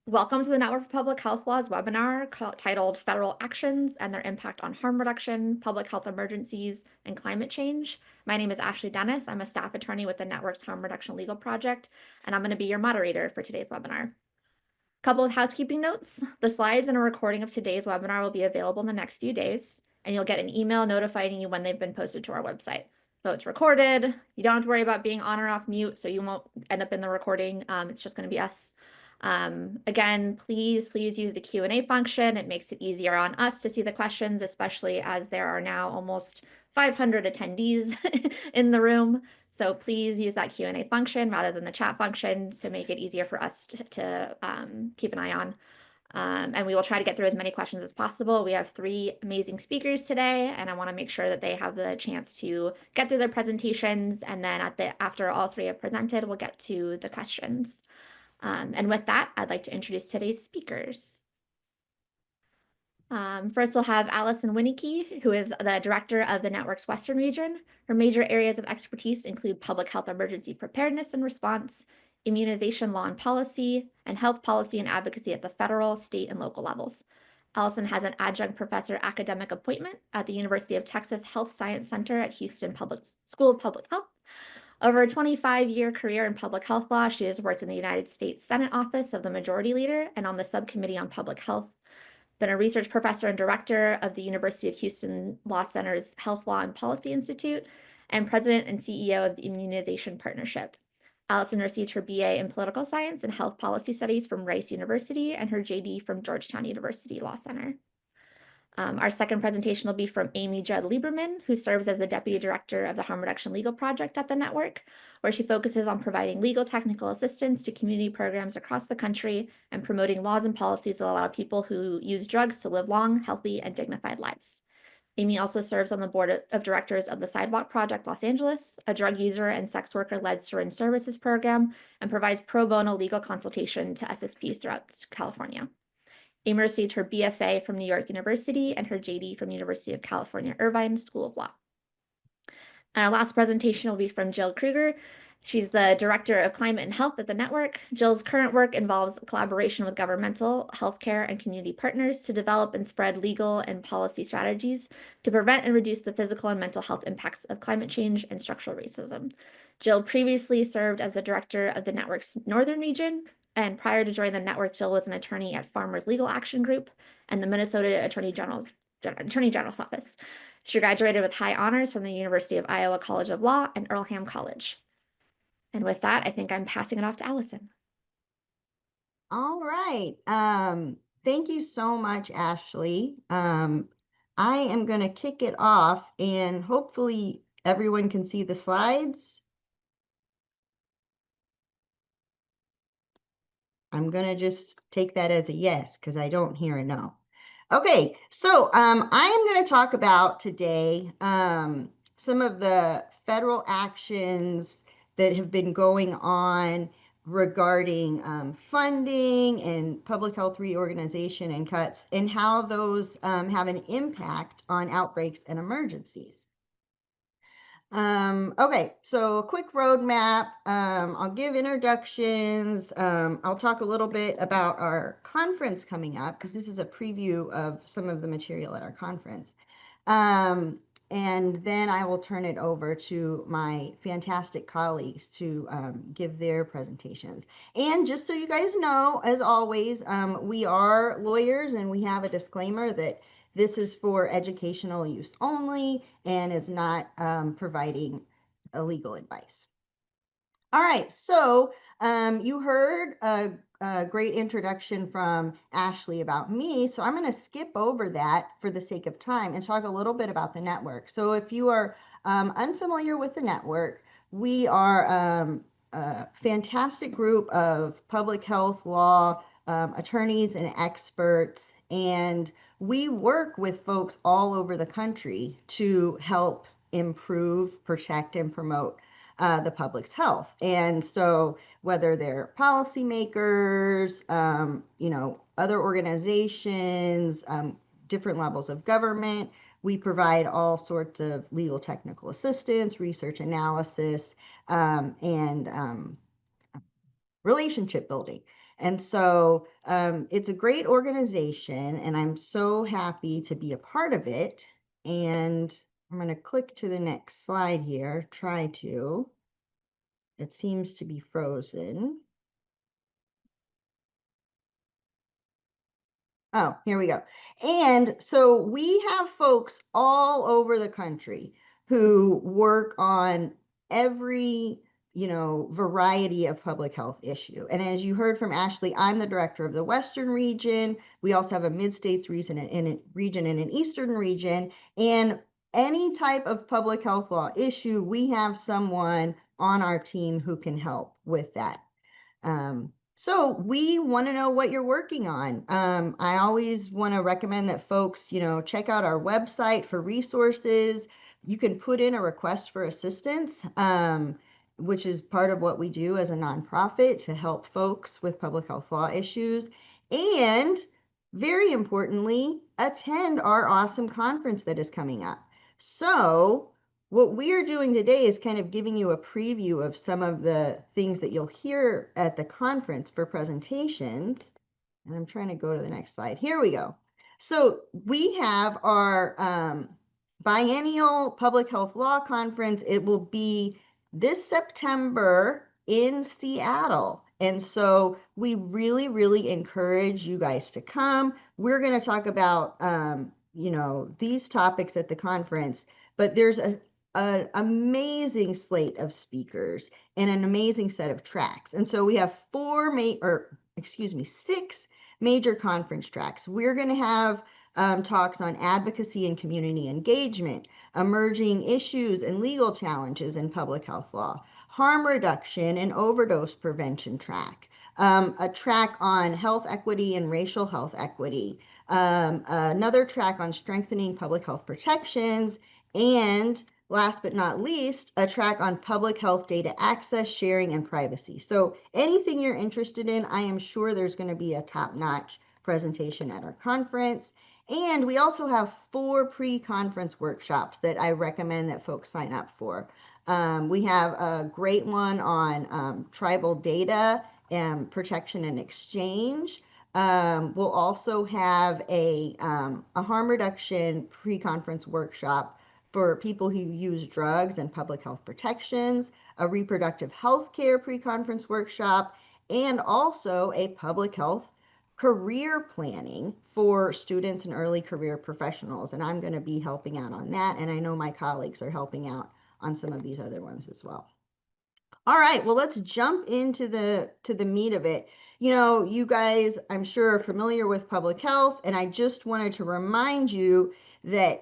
Welcome to the Network for Public Health Law's webinar titled Federal Actions and Their Impact on Harm Reduction, Public Health Emergencies, and Climate Change. My name is Ashley Dennis. I'm a staff attorney with the Network's Harm Reduction Legal Project, and I'm going to be your moderator for today's webinar. Couple of housekeeping notes. The slides and a recording of today's webinar will be available in the next few days, and you'll get an email notifying you when they've been posted to our website. So it's recorded. You don't have to worry about being on or off mute, so you won't end up in the recording. It's just going to be us. Again, please use the Q&A function. It makes it easier on us to see the questions, especially as there are now almost 500 attendees in the room. So please use that Q&A function rather than the chat function to make it easier for us to keep an eye on. And we will try to get through as many questions as possible. We have 3 amazing speakers today, and I want to make sure that they have the chance to get through their presentations. And then after all 3 have presented, we'll get to the questions. And with that, I'd like to introduce today's speakers. First, we'll have Allison Winnicke, who is the director of the network's Western region. Her major areas of expertise include public health emergency preparedness and response, immunization law and policy, and health policy and advocacy at the federal, state, and local levels. Allison has an adjunct professor academic appointment at the University of Texas Health Science Center at Houston School of Public Health. Over a 25-year career in public health law, she has worked in the United States Senate Office of the Majority Leader and on the Subcommittee on Public Health, been a research professor and director of the University of Houston Law Center's Health Law and Policy Institute, and president and CEO of the Immunization Partnership. Allison received her BA in Political Science and Health Policy Studies from Rice University and her JD from Georgetown University Law Center. Our second presentation will be from Amy Judd Lieberman, who serves as the Deputy Director of the Harm Reduction Legal Project at the network, where she focuses on providing legal technical assistance to community programs across the country and promoting laws and policies that allow people who use drugs to live long, healthy, and dignified lives. Amy also serves on the board of directors of the Sidewalk Project Los Angeles, a drug user and sex worker-led syringe services program, and provides pro bono legal consultation to SSPs throughout California. Amy received her BFA from New York University and her JD from University of California, Irvine School of Law. And our last presentation will be from Jill Kruger. She's the Director of Climate and Health at the network. Jill's current work involves collaboration with governmental, healthcare, and community partners to develop and spread legal and policy strategies to prevent and reduce the physical and mental health impacts of climate change and structural racism. Jill previously served as the director of the network's Northern region, and prior to joining the network, Jill was an attorney at Farmers Legal Action Group and the Minnesota Attorney General's Office. She graduated with high honors from the University of Iowa College of Law and Earlham College. And with that, I think I'm passing it off to Allison. All right. Thank you so much, Ashley. I am going to kick it off, and hopefully everyone can see the slides. I'm going to just take that as a yes, because I don't hear a no. Okay, so I am going to talk about today some of the federal actions that have been going on regarding funding and public health reorganization and cuts, and how those have an impact on outbreaks and emergencies. Okay, so a quick roadmap. I'll give introductions. I'll talk a little bit about our conference coming up, because this is a preview of some of the material at our conference. And then I will turn it over to my fantastic colleagues to give their presentations. And just so you guys know, as always, we are lawyers, and we have a disclaimer that this is for educational use only and is not providing legal advice. All right, so you heard a great introduction from Ashley about me, so I'm going to skip over that for the sake of time and talk a little bit about the network. So if you are unfamiliar with the network, we are a fantastic group of public health law attorneys and experts, and we work with folks all over the country to help improve, protect, and promote the public's health. And so whether they're policymakers, other organizations, different levels of government, we provide all sorts of legal technical assistance, research analysis, and relationship building. And so it's a great organization, and I'm so happy to be a part of it. And I'm going to click to the next slide here, try to. It seems to be frozen. Oh, here we go. And so we have folks all over the country who work on every, variety of public health issue. And as you heard from Ashley, I'm the director of the Western region. We also have a mid-states region and an Eastern region. And any type of public health law issue, we have someone on our team who can help with that. So we want to know what you're working on. I always want to recommend that folks, check out our website for resources. You can put in a request for assistance, which is part of what we do as a nonprofit to help folks with public health law issues. And very importantly, attend our awesome conference that is coming up. So what we are doing today is kind of giving you a preview of some of the things that you'll hear at the conference for presentations. And I'm trying to go to the next slide. Here we go. So we have our biennial public health law conference. It will be this September in Seattle. And so we really, really encourage you guys to come. We're going to talk about, these topics at the conference, but there's an amazing slate of speakers and an amazing set of tracks. And so we have six major conference tracks. We're going to have talks on advocacy and community engagement, emerging issues and legal challenges in public health law, harm reduction and overdose prevention track, a track on health equity and racial health equity, another track on strengthening public health protections, and last but not least, a track on public health data access, sharing, and privacy. So anything you're interested in, I am sure there's going to be a top-notch presentation at our conference. And we also have 4 pre-conference workshops that I recommend that folks sign up for. We have a great one on tribal data and protection and exchange. We'll also have a harm reduction pre-conference workshop for people who use drugs and public health protections, a reproductive health care pre-conference workshop, and also a public health career planning for students and early career professionals. And I'm going to be helping out on that. And I know my colleagues are helping out on some of these other ones as well. All right, well, let's jump into the meat of it. You guys, I'm sure, are familiar with public health, and I just wanted to remind you that,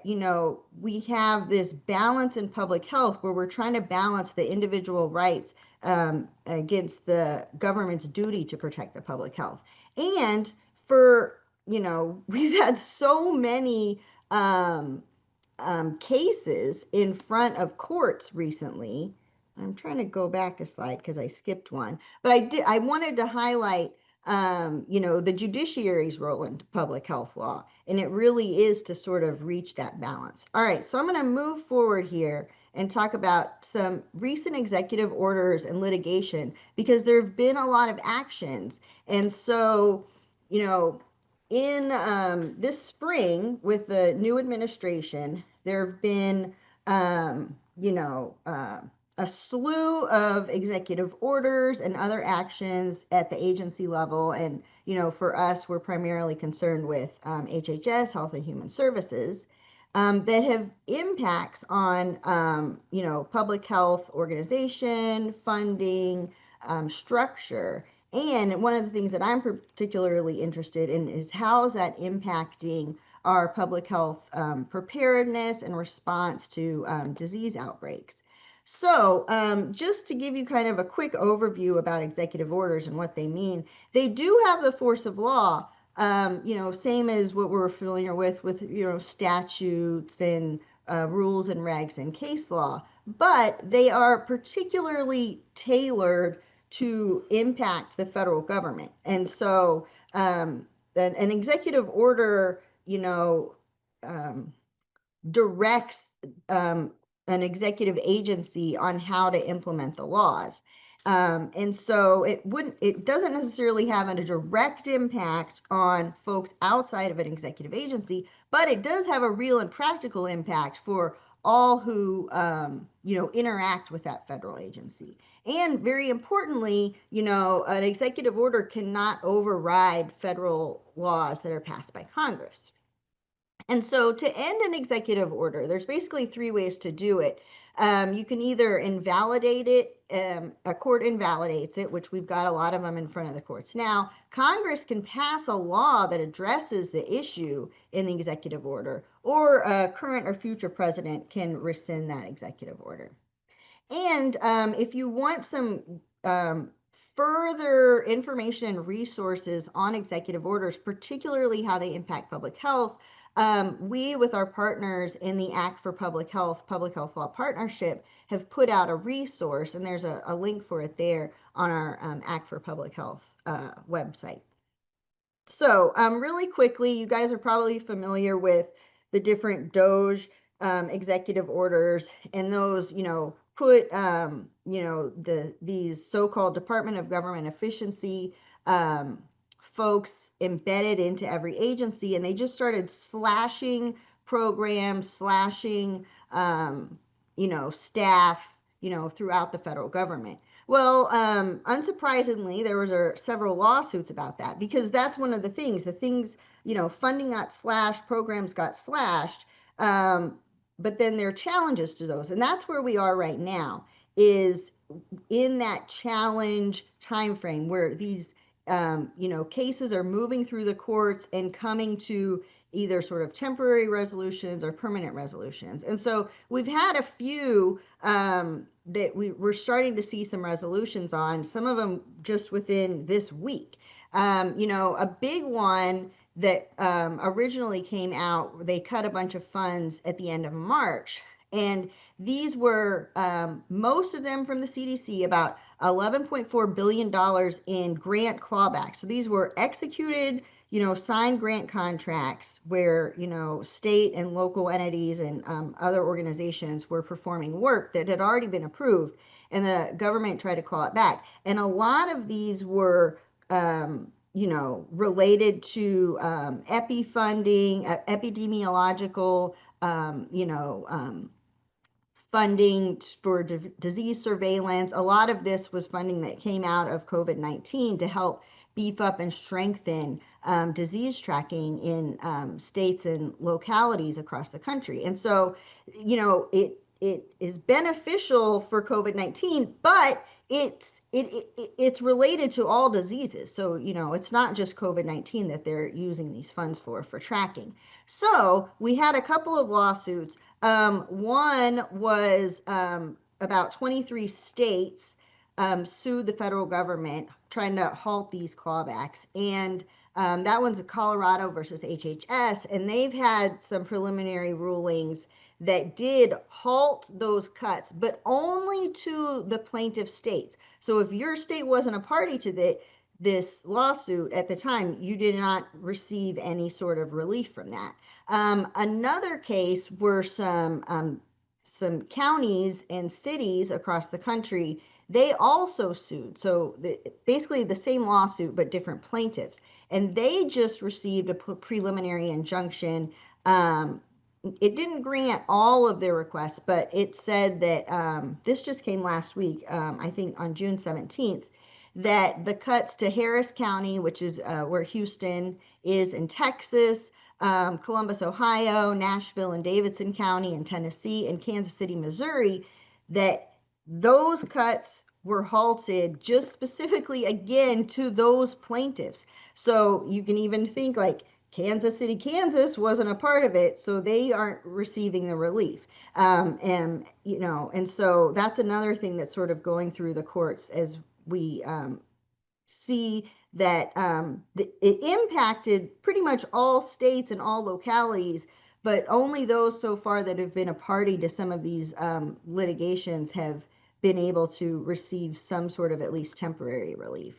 we have this balance in public health where we're trying to balance the individual rights against the government's duty to protect the public health. And we've had so many cases in front of courts recently. I'm trying to go back a slide because I skipped one, but I wanted to highlight, the judiciary's role in public health law, and it really is to sort of reach that balance. All right, so I'm going to move forward here and talk about some recent executive orders and litigation because there have been a lot of actions. And so, in this spring with the new administration, there have been, a slew of executive orders and other actions at the agency level. And, for us, we're primarily concerned with HHS, Health and Human Services, that have impacts on, public health organization, funding, structure. And one of the things that I'm particularly interested in is how is that impacting our public health preparedness and response to disease outbreaks. So just to give you kind of a quick overview about executive orders and what they mean, they do have the force of law, same as what we're familiar with, statutes and rules and regs and case law, but they are particularly tailored to impact the federal government. And so an executive order, directs an executive agency on how to implement the laws. And so it doesn't necessarily have a direct impact on folks outside of an executive agency, but it does have a real and practical impact for all who, interact with that federal agency. And very importantly, an executive order cannot override federal laws that are passed by Congress. And so to end an executive order, there's basically three ways to do it. You can either invalidate it, a court invalidates it, which we've got a lot of them in front of the courts now. Congress can pass a law that addresses the issue in the executive order, or a current or future president can rescind that executive order. And if you want some further information and resources on executive orders, particularly how they impact public health, we, with our partners in the Act for Public Health Law Partnership, have put out a resource, and there's a link for it there on our Act for Public Health website. So really quickly, you guys are probably familiar with the different DOGE executive orders, and those, put, these so-called Department of Government Efficiency folks embedded into every agency, and they just started slashing programs, slashing, staff, throughout the federal government. Well, unsurprisingly, there was several lawsuits about that, because that's one of the things. Funding got slashed, programs got slashed, but then there are challenges to those, and that's where we are right now. Is in that challenge time frame where these cases are moving through the courts and coming to either sort of temporary resolutions or permanent resolutions. And so we've had a few that we're starting to see some resolutions on, some of them just within this week. A big one that originally came out, they cut a bunch of funds at the end of March. And these were most of them from the CDC, about $11.4 billion in grant clawback. So these were executed, signed grant contracts where, state and local entities and other organizations were performing work that had already been approved, and the government tried to claw it back. And a lot of these were related to epi funding, epidemiological, funding for disease surveillance. A lot of this was funding that came out of COVID-19 to help beef up and strengthen disease tracking in states and localities across the country. And so, it is beneficial for COVID-19, but it's related to all diseases. So, it's not just COVID-19 that they're using these funds for tracking. So we had a couple of lawsuits. One was about 23 states sued the federal government trying to halt these clawbacks. And that one's Colorado versus HHS. And they've had some preliminary rulings that did halt those cuts, but only to the plaintiff states. So if your state wasn't a party to this lawsuit at the time, you did not receive any sort of relief from that. Another case were some counties and cities across the country. They also sued. So basically the same lawsuit, but different plaintiffs. And they just received a preliminary injunction. It didn't grant all of their requests, but it said that this just came last week, I think on June 17th, that the cuts to Harris County, which is where Houston is in Texas, Columbus, Ohio, Nashville and Davidson County in Tennessee, and Kansas City, Missouri, that those cuts were halted just specifically again to those plaintiffs. So you can even think like Kansas City, Kansas wasn't a part of it, so they aren't receiving the relief. And so that's another thing that's sort of going through the courts as we see that it impacted pretty much all states and all localities, but only those so far that have been a party to some of these litigations have been able to receive some sort of at least temporary relief.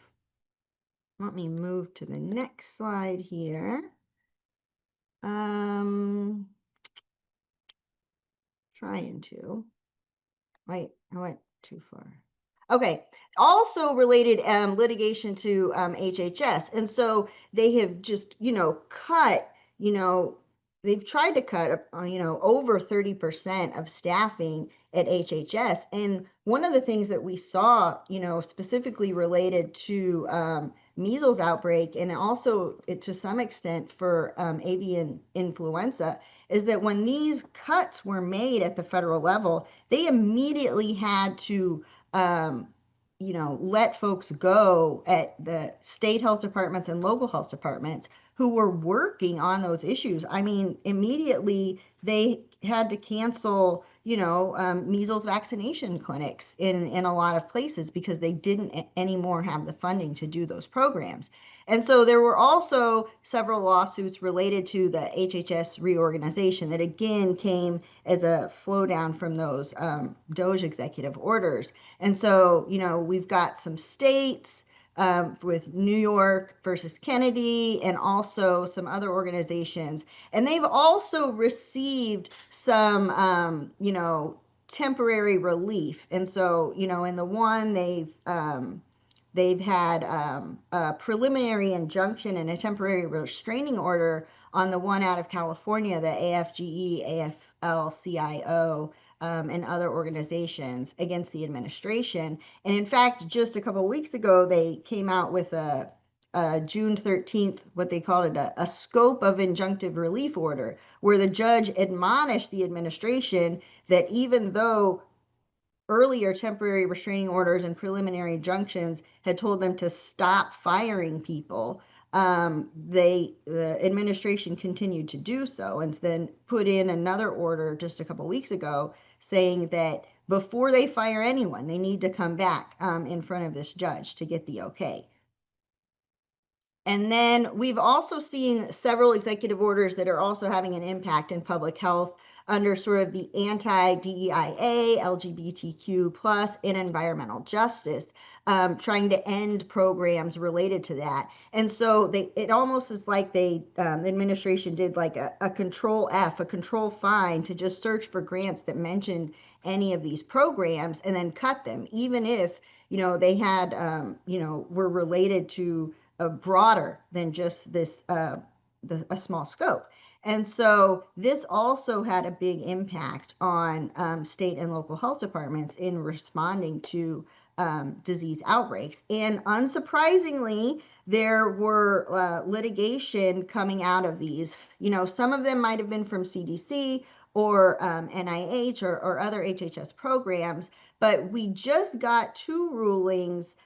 Let me move to the next slide here. Trying to. Wait, I went too far. Okay, also related litigation to HHS. And so they have just, cut, they've tried to cut, over 30% of staffing at HHS. And one of the things that we saw, specifically related to measles outbreak and also to some extent for avian influenza is that when these cuts were made at the federal level, they immediately had to um, let folks go at the state health departments and local health departments who were working on those issues. I mean, immediately they had to cancel, measles vaccination clinics in a lot of places because they didn't anymore have the funding to do those programs. And so there were also several lawsuits related to the HHS reorganization that again came as a flow down from those DOJ executive orders. And so, we've got some states with New York versus Kennedy and also some other organizations. And they've also received some, temporary relief. And so, in the one they've had a preliminary injunction and a temporary restraining order on the one out of California, the AFGE, AFL-CIO, and other organizations against the administration. And in fact, just a couple of weeks ago, they came out with a June 13th, what they called it, a scope of injunctive relief order, where the judge admonished the administration that even though earlier temporary restraining orders and preliminary injunctions had told them to stop firing people, the administration continued to do so and then put in another order just a couple weeks ago saying that before they fire anyone, they need to come back in front of this judge to get the okay. And then we've also seen several executive orders that are also having an impact in public health under sort of the anti-DEIA, LGBTQ plus, and environmental justice, trying to end programs related to that. And so it almost is like the administration did like a control F, a control find to just search for grants that mentioned any of these programs and then cut them, even if, they had, were related to broader than just this a small scope. And so this also had a big impact on state and local health departments in responding to disease outbreaks. And unsurprisingly, there were litigation coming out of these. Some of them might have been from CDC or NIH or other HHS programs, but we just got two rulings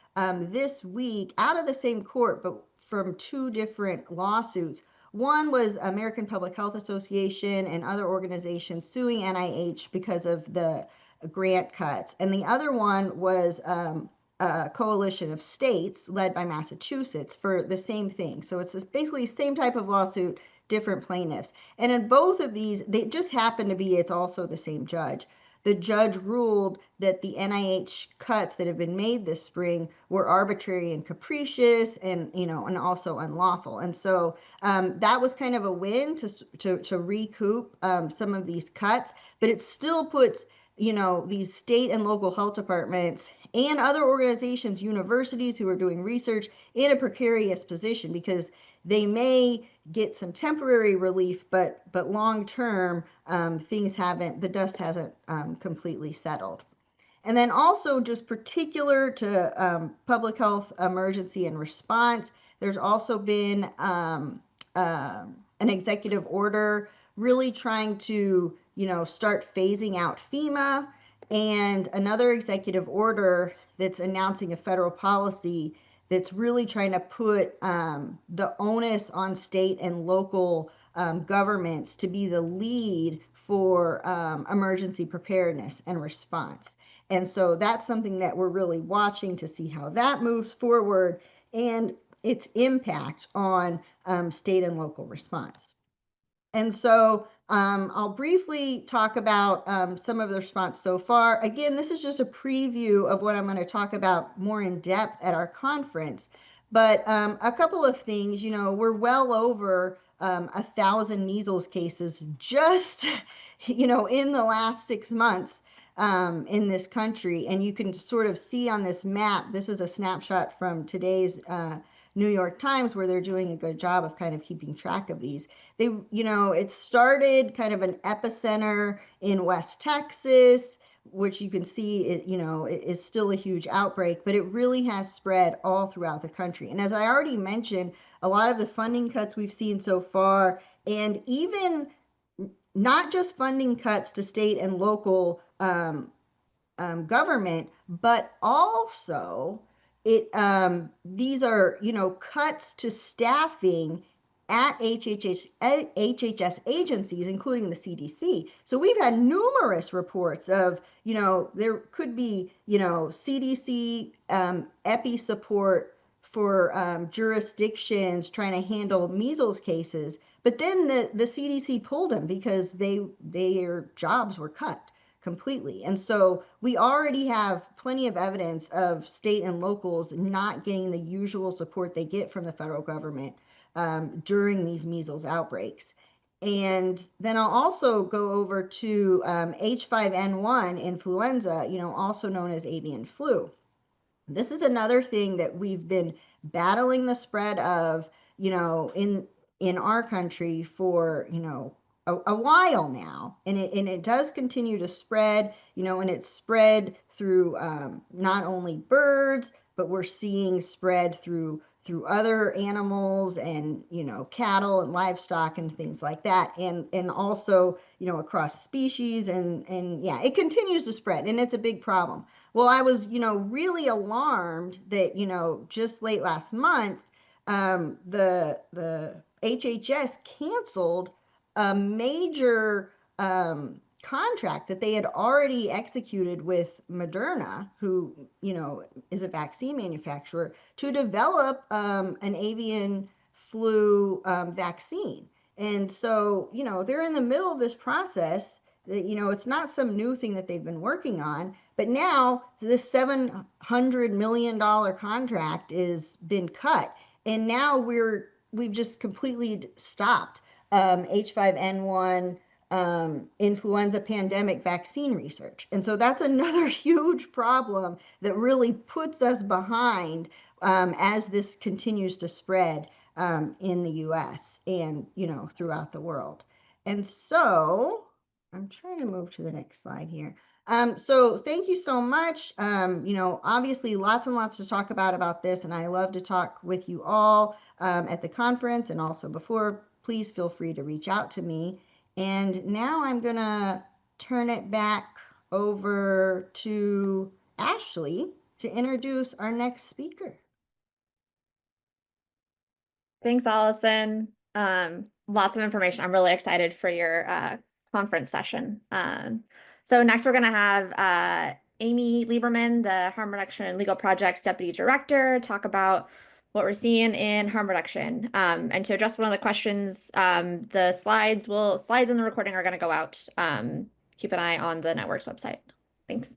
this week out of the same court, but from two different lawsuits. One was American Public Health Association and other organizations suing NIH because of the grant cuts. And the other one was a coalition of states led by Massachusetts for the same thing. So it's basically the same type of lawsuit, different plaintiffs. And in both of these, they just happen to be, it's also the same judge. The judge ruled that the NIH cuts that have been made this spring were arbitrary and capricious and, and also unlawful. And so that was kind of a win to recoup some of these cuts, but it still puts, these state and local health departments and other organizations, universities who are doing research in a precarious position because they may get some temporary relief, but long term, the dust hasn't completely settled. And then also just particular to public health emergency and response, there's also been an executive order really trying to, start phasing out FEMA, and another executive order that's announcing a federal policy that's really trying to put the onus on state and local governments to be the lead for emergency preparedness and response. And so that's something that we're really watching to see how that moves forward and its impact on state and local response. And so I'll briefly talk about some of the response so far. Again, this is just a preview of what I'm going to talk about more in depth at our conference. But a couple of things, we're well over 1,000 measles cases just, in the last 6 months. in this country. And you can sort of see on this map, this is a snapshot from today's New York Times, where they're doing a good job of kind of keeping track of these. They, it started kind of an epicenter in West Texas, which you can see is still a huge outbreak, but it really has spread all throughout the country. And as I already mentioned, a lot of the funding cuts we've seen so far, and even not just funding cuts to state and local government, but also these are cuts to staffing at HHS agencies, including the CDC. So we've had numerous reports of there could be CDC epi support for jurisdictions trying to handle measles cases, but then the CDC pulled them because their jobs were cut completely. And so we already have plenty of evidence of state and locals not getting the usual support they get from the federal government during these measles outbreaks. And then I'll also go over to H5N1 influenza, also known as avian flu. This is another thing that we've been battling the spread of, in our country for, a while now, and it does continue to spread, and it's spread through not only birds, but we're seeing spread through other animals and cattle and livestock and things like that, and also across species, and yeah, it continues to spread, and it's a big problem. Well, I was really alarmed that just late last month the HHS canceled a major contract that they had already executed with Moderna, who is a vaccine manufacturer, to develop an avian flu vaccine. And so they're in the middle of this process. That it's not some new thing that they've been working on, but now this $700 million contract is been cut, and now we've just completely stopped H5N1 influenza pandemic vaccine research. And so that's another huge problem that really puts us behind as this continues to spread in the US and throughout the world. And so I'm trying to move to the next slide here. So thank you so much. Obviously lots and lots to talk about this, and I love to talk with you all at the conference and also before. Please feel free to reach out to me. And now I'm gonna turn it back over to Ashley to introduce our next speaker. Thanks, Allison. Lots of information. I'm really excited for your conference session. So next we're going to have Amy Lieberman, the Harm Reduction Legal Project's Deputy Director, talk about what we're seeing in harm reduction. And to address one of the questions, the slides in the recording are going to go out. Keep an eye on the network's website. Thanks.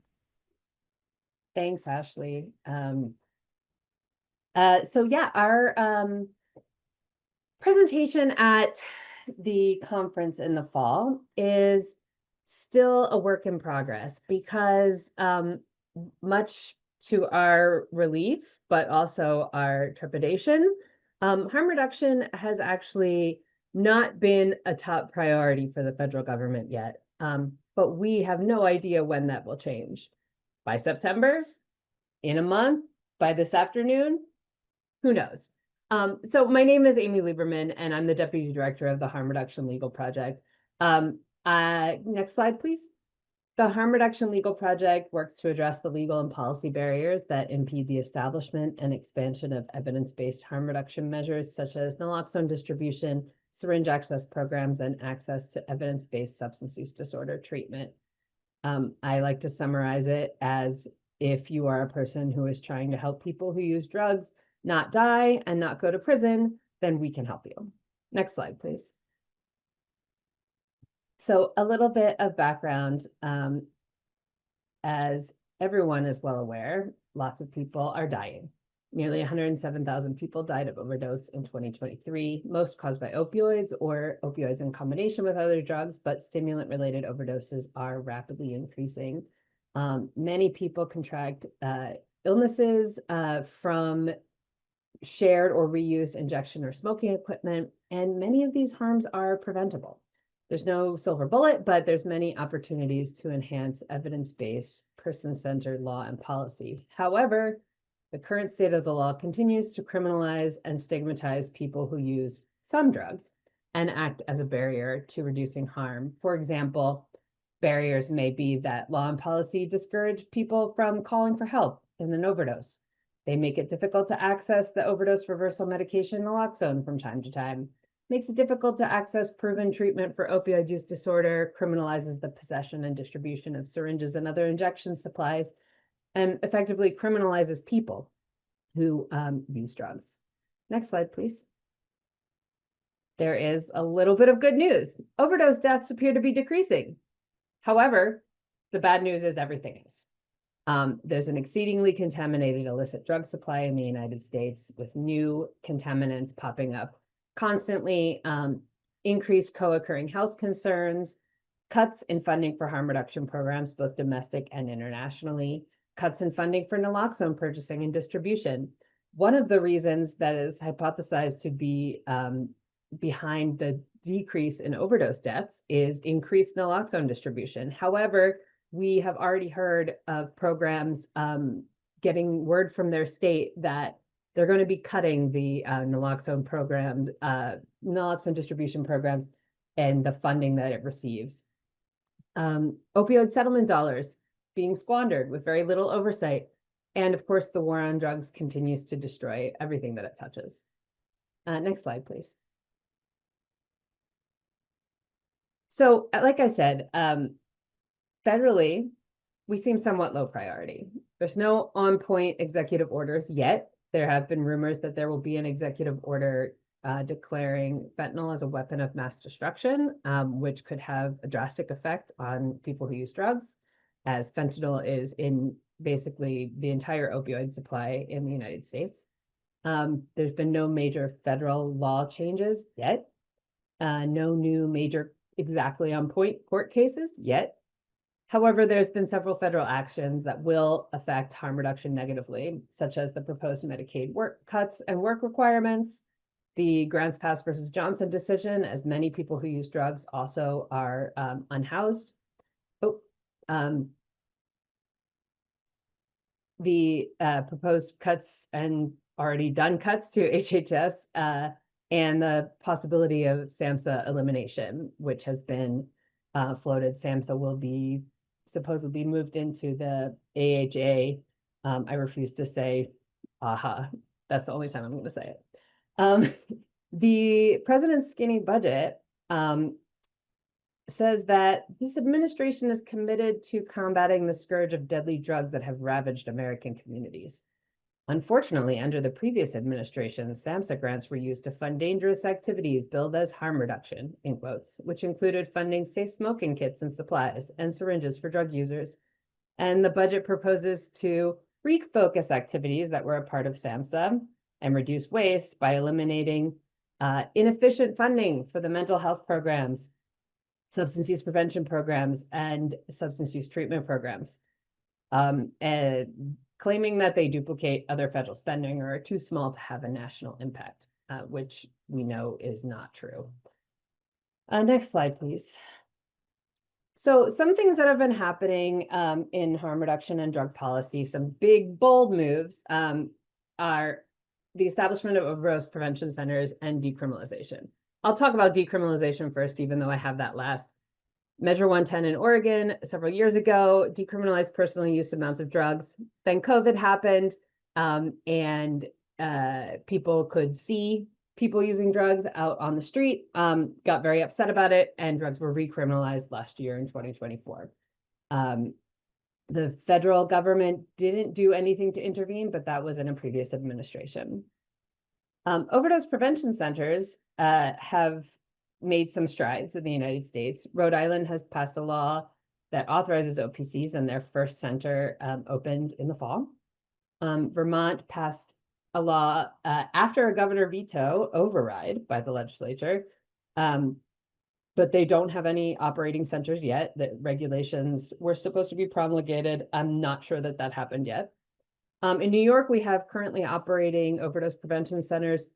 Thanks, Ashley. So yeah, our presentation at the conference in the fall is still a work in progress because much to our relief, but also our trepidation, harm reduction has actually not been a top priority for the federal government yet. But we have no idea when that will change. By September, in a month, by this afternoon, who knows? So my name is Amy Lieberman, and I'm the Deputy Director of the Harm Reduction Legal Project. Next slide, please. The Harm Reduction Legal Project works to address the legal and policy barriers that impede the establishment and expansion of evidence-based harm reduction measures, such as naloxone distribution, syringe access programs, and access to evidence-based substance use disorder treatment. I like to summarize it as, if you are a person who is trying to help people who use drugs not die and not go to prison, then we can help you. Next slide, please. So a little bit of background, as everyone is well aware, lots of people are dying. Nearly 107,000 people died of overdose in 2023, most caused by opioids or opioids in combination with other drugs, but stimulant-related overdoses are rapidly increasing. Many people contract illnesses from shared or reused injection or smoking equipment, and many of these harms are preventable. There's no silver bullet, but there's many opportunities to enhance evidence-based, person-centered law and policy. However, the current state of the law continues to criminalize and stigmatize people who use some drugs and act as a barrier to reducing harm. For example, barriers may be that law and policy discourage people from calling for help in an overdose. They make it difficult to access the overdose reversal medication naloxone from time to time, makes it difficult to access proven treatment for opioid use disorder, criminalizes the possession and distribution of syringes and other injection supplies, and effectively criminalizes people who use drugs. Next slide, please. There is a little bit of good news. Overdose deaths appear to be decreasing. However, the bad news is everything is. There's an exceedingly contaminated illicit drug supply in the United States, with new contaminants popping up constantly, increased co-occurring health concerns, cuts in funding for harm reduction programs, both domestic and internationally, cuts in funding for naloxone purchasing and distribution. One of the reasons that is hypothesized to be behind the decrease in overdose deaths is increased naloxone distribution. However, we have already heard of programs getting word from their state that they're going to be cutting the naloxone program, naloxone distribution programs, and the funding that it receives. Opioid settlement dollars being squandered with very little oversight. And of course, the war on drugs continues to destroy everything that it touches. Next slide, please. So, like I said, federally, we seem somewhat low priority. There's no on-point executive orders yet. There have been rumors that there will be an executive order declaring fentanyl as a weapon of mass destruction, which could have a drastic effect on people who use drugs, as fentanyl is in basically the entire opioid supply in the United States. There's been no major federal law changes yet. No new major exactly on point court cases yet. However, there's been several federal actions that will affect harm reduction negatively, such as the proposed Medicaid work cuts and work requirements, the Grants Pass versus Johnson decision, as many people who use drugs also are unhoused. The proposed cuts and already done cuts to HHS and the possibility of SAMHSA elimination, which has been floated. SAMHSA will be supposedly moved into the AHA. I refuse to say AHA. That's the only time I'm going to say it. The president's skinny budget says that this administration is committed to combating the scourge of deadly drugs that have ravaged American communities. Unfortunately, under the previous administration, SAMHSA grants were used to fund dangerous activities billed as harm reduction, in quotes, which included funding safe smoking kits and supplies and syringes for drug users. And the budget proposes to refocus activities that were a part of SAMHSA and reduce waste by eliminating inefficient funding for the mental health programs, substance use prevention programs, and substance use treatment programs. And claiming that they duplicate other federal spending or are too small to have a national impact, which we know is not true. Next slide, please. So some things that have been happening in harm reduction and drug policy, some big, bold moves are the establishment of overdose prevention centers and decriminalization. I'll talk about decriminalization first, even though I have that last. Measure 110 in Oregon several years ago decriminalized personal use amounts of drugs. Then COVID happened, and people could see people using drugs out on the street, got very upset about it, and drugs were recriminalized last year in 2024. The federal government didn't do anything to intervene, but that was in a previous administration. Overdose prevention centers have made some strides in the United States. Rhode Island has passed a law that authorizes OPCs, and their first center opened in the fall. Vermont passed a law after a governor veto override by the legislature but they don't have any operating centers yet. The regulations were supposed to be promulgated. I'm not sure that that happened yet. In New York, we have currently operating overdose prevention centers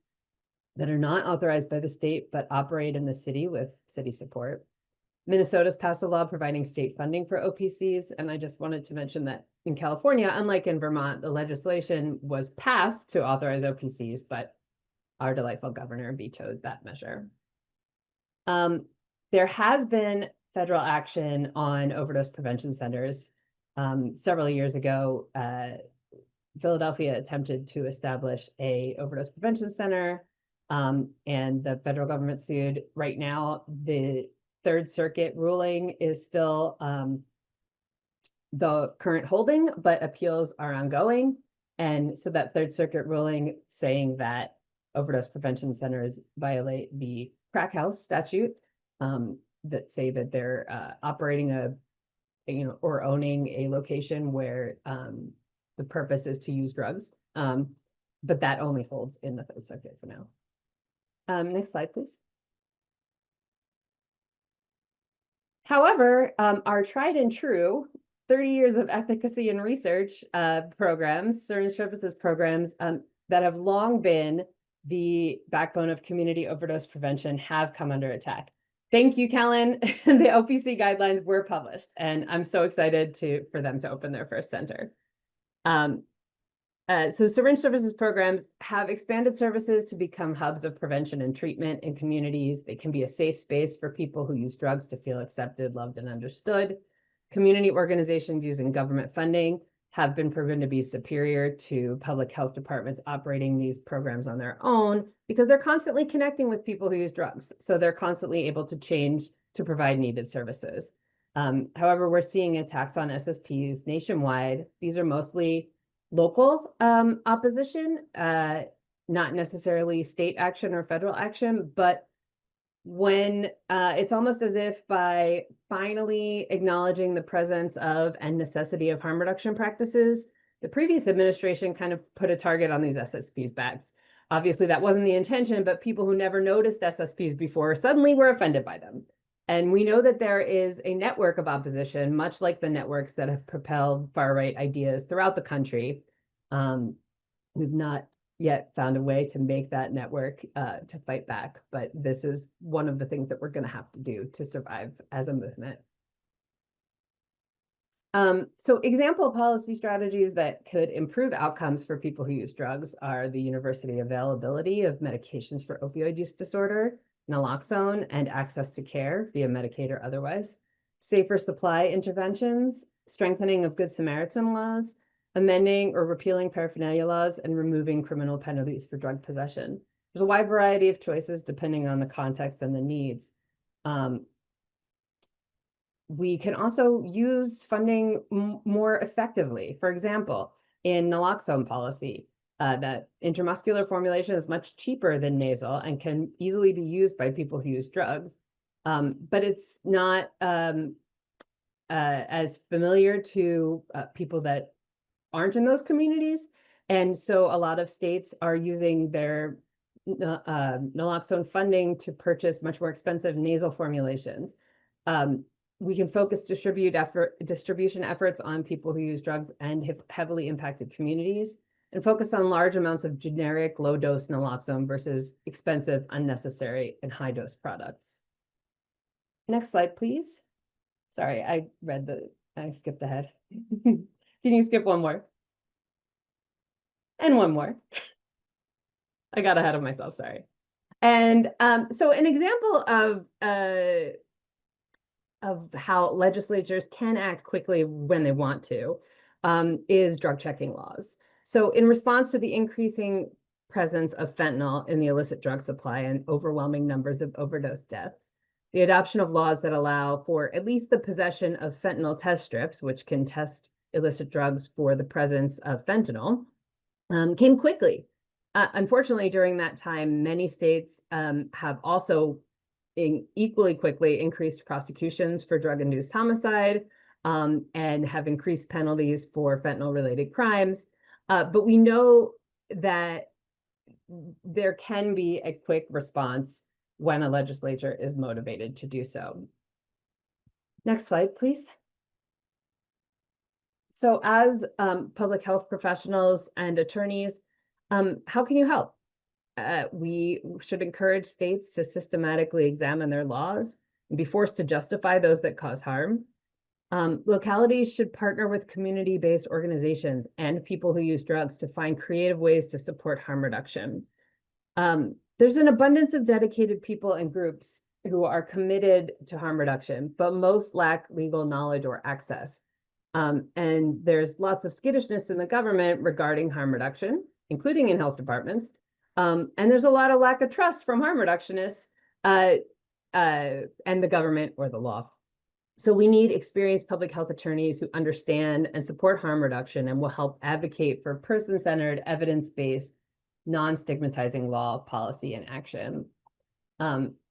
that are not authorized by the state, but operate in the city with city support. Minnesota's passed a law providing state funding for OPCs. And I just wanted to mention that in California, unlike in Vermont, the legislation was passed to authorize OPCs, but our delightful governor vetoed that measure. There has been federal action on overdose prevention centers. Several years ago, Philadelphia attempted to establish a overdose prevention center, and the federal government sued. Right now, the Third Circuit ruling is still the current holding, but appeals are ongoing. And so that Third Circuit ruling saying that overdose prevention centers violate the crack house statute, that say that they're operating or owning a location where the purpose is to use drugs. But that only holds in the Third Circuit for now. Next slide, please. However, our tried and true 30 years of efficacy and research programs, syringe services programs that have long been the backbone of community overdose prevention have come under attack. Thank you, Kellen. The OPC guidelines were published, and I'm so excited for them to open their first center. So syringe services programs have expanded services to become hubs of prevention and treatment in communities. They can be a safe space for people who use drugs to feel accepted, loved, and understood. Community organizations using government funding have been proven to be superior to public health departments operating these programs on their own because they're constantly connecting with people who use drugs. So they're constantly able to change to provide needed services. However, we're seeing attacks on SSPs nationwide. These are mostly local opposition, not necessarily state action or federal action, but when it's almost as if by finally acknowledging the presence of and necessity of harm reduction practices, the previous administration kind of put a target on these SSPs' backs. Obviously, that wasn't the intention, but people who never noticed SSPs before suddenly were offended by them. And we know that there is a network of opposition, much like the networks that have propelled far-right ideas throughout the country. We've not yet found a way to make that network to fight back, but this is one of the things that we're going to have to do to survive as a movement. So example policy strategies that could improve outcomes for people who use drugs are the university availability of medications for opioid use disorder, naloxone, and access to care via Medicaid or otherwise, safer supply interventions, strengthening of Good Samaritan laws, amending or repealing paraphernalia laws, and removing criminal penalties for drug possession. There's a wide variety of choices depending on the context and the needs. We can also use funding more effectively. For example, in naloxone policy, that intramuscular formulation is much cheaper than nasal and can easily be used by people who use drugs, but it's not as familiar to people that aren't in those communities. And so a lot of states are using their naloxone funding to purchase much more expensive nasal formulations. We can focus distribution efforts on people who use drugs and have heavily impacted communities, and focus on large amounts of generic low-dose naloxone versus expensive, unnecessary, and high-dose products. Next slide, please. Sorry, I skipped ahead. Can you skip one more? And one more. I got ahead of myself, sorry. And so an example of how legislatures can act quickly when they want to is drug checking laws. So in response to the increasing presence of fentanyl in the illicit drug supply and overwhelming numbers of overdose deaths, the adoption of laws that allow for at least the possession of fentanyl test strips, which can test illicit drugs for the presence of fentanyl, came quickly. Unfortunately, during that time, many states have also equally quickly increased prosecutions for drug-induced homicide and have increased penalties for fentanyl-related crimes. But we know that there can be a quick response when a legislature is motivated to do so. Next slide, please. So as public health professionals and attorneys, how can you help? We should encourage states to systematically examine their laws and be forced to justify those that cause harm. Localities should partner with community-based organizations and people who use drugs to find creative ways to support harm reduction. There's an abundance of dedicated people and groups who are committed to harm reduction, but most lack legal knowledge or access. And there's lots of skittishness in the government regarding harm reduction, including in health departments. And there's a lot of lack of trust from harm reductionists and the government or the law. So we need experienced public health attorneys who understand and support harm reduction and will help advocate for person-centered, evidence-based, non-stigmatizing law, policy, and action.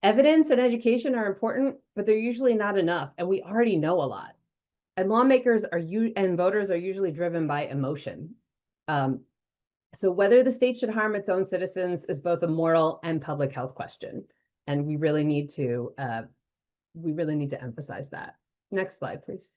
Evidence and education are important, but they're usually not enough, and we already know a lot. And lawmakers and voters are usually driven by emotion. So whether the state should harm its own citizens is both a moral and public health question, and we really need to emphasize that. Next slide, please.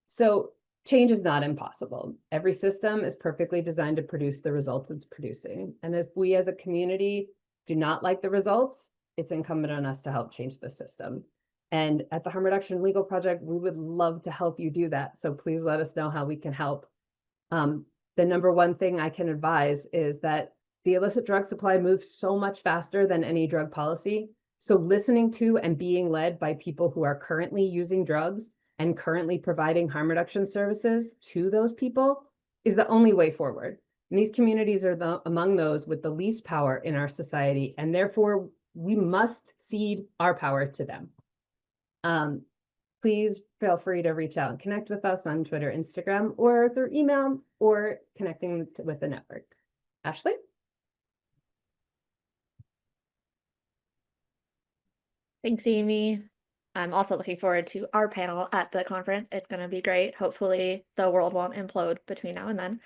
So change is not impossible. Every system is perfectly designed to produce the results it's producing. And if we as a community do not like the results, it's incumbent on us to help change the system. And at the Harm Reduction Legal Project, we would love to help you do that. So please let us know how we can help. The number one thing I can advise is that the illicit drug supply moves so much faster than any drug policy. So listening to and being led by people who are currently using drugs and currently providing harm reduction services to those people is the only way forward. And these communities are among those with the least power in our society, and therefore we must cede our power to them. Please feel free to reach out and connect with us on Twitter, Instagram, or through email, or connecting with the network. Ashley? Thanks, Amy. I'm also looking forward to our panel at the conference. It's going to be great. Hopefully the world won't implode between now and then.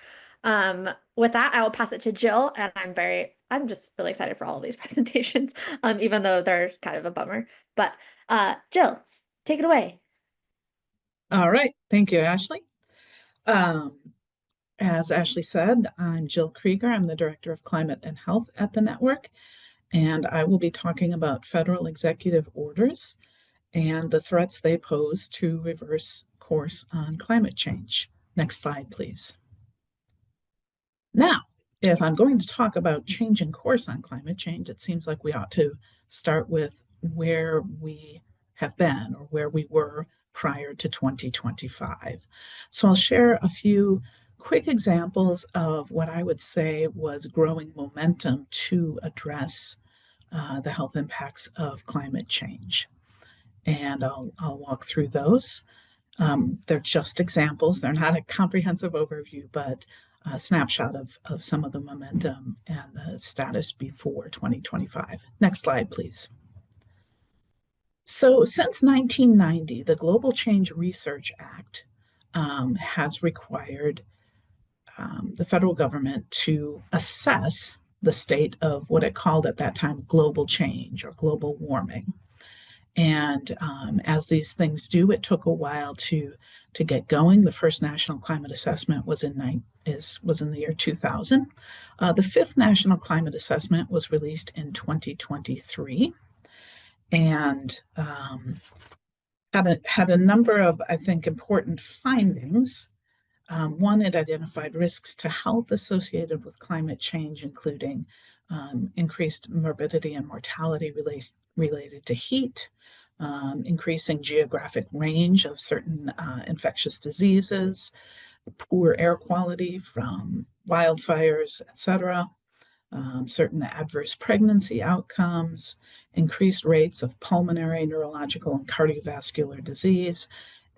With that, I will pass it to Jill, and I'm just really excited for all of these presentations, even though they're kind of a bummer. But Jill, take it away. All right. Thank you, Ashley. As Ashley said, I'm Jill Krieger. I'm the Director of Climate and Health at the network, and I will be talking about federal executive orders and the threats they pose to reverse course on climate change. Next slide, please. Now, if I'm going to talk about changing course on climate change, it seems like we ought to start with where we have been or where we were prior to 2025. So I'll share a few quick examples of what I would say was growing momentum to address the health impacts of climate change. And I'll walk through those. They're just examples. They're not a comprehensive overview, but a snapshot of some of the momentum and the status before 2025. Next slide, please. So since 1990, the Global Change Research Act has required the federal government to assess the state of what it called at that time global change or global warming. And as these things do, it took a while to get going. The first national climate assessment was in the year 2000. The fifth national climate assessment was released in 2023, and had a number of, I think, important findings. One, it identified risks to health associated with climate change, including increased morbidity and mortality related to heat, increasing geographic range of certain infectious diseases, poor air quality from wildfires, etc., certain adverse pregnancy outcomes, increased rates of pulmonary, neurological, and cardiovascular disease,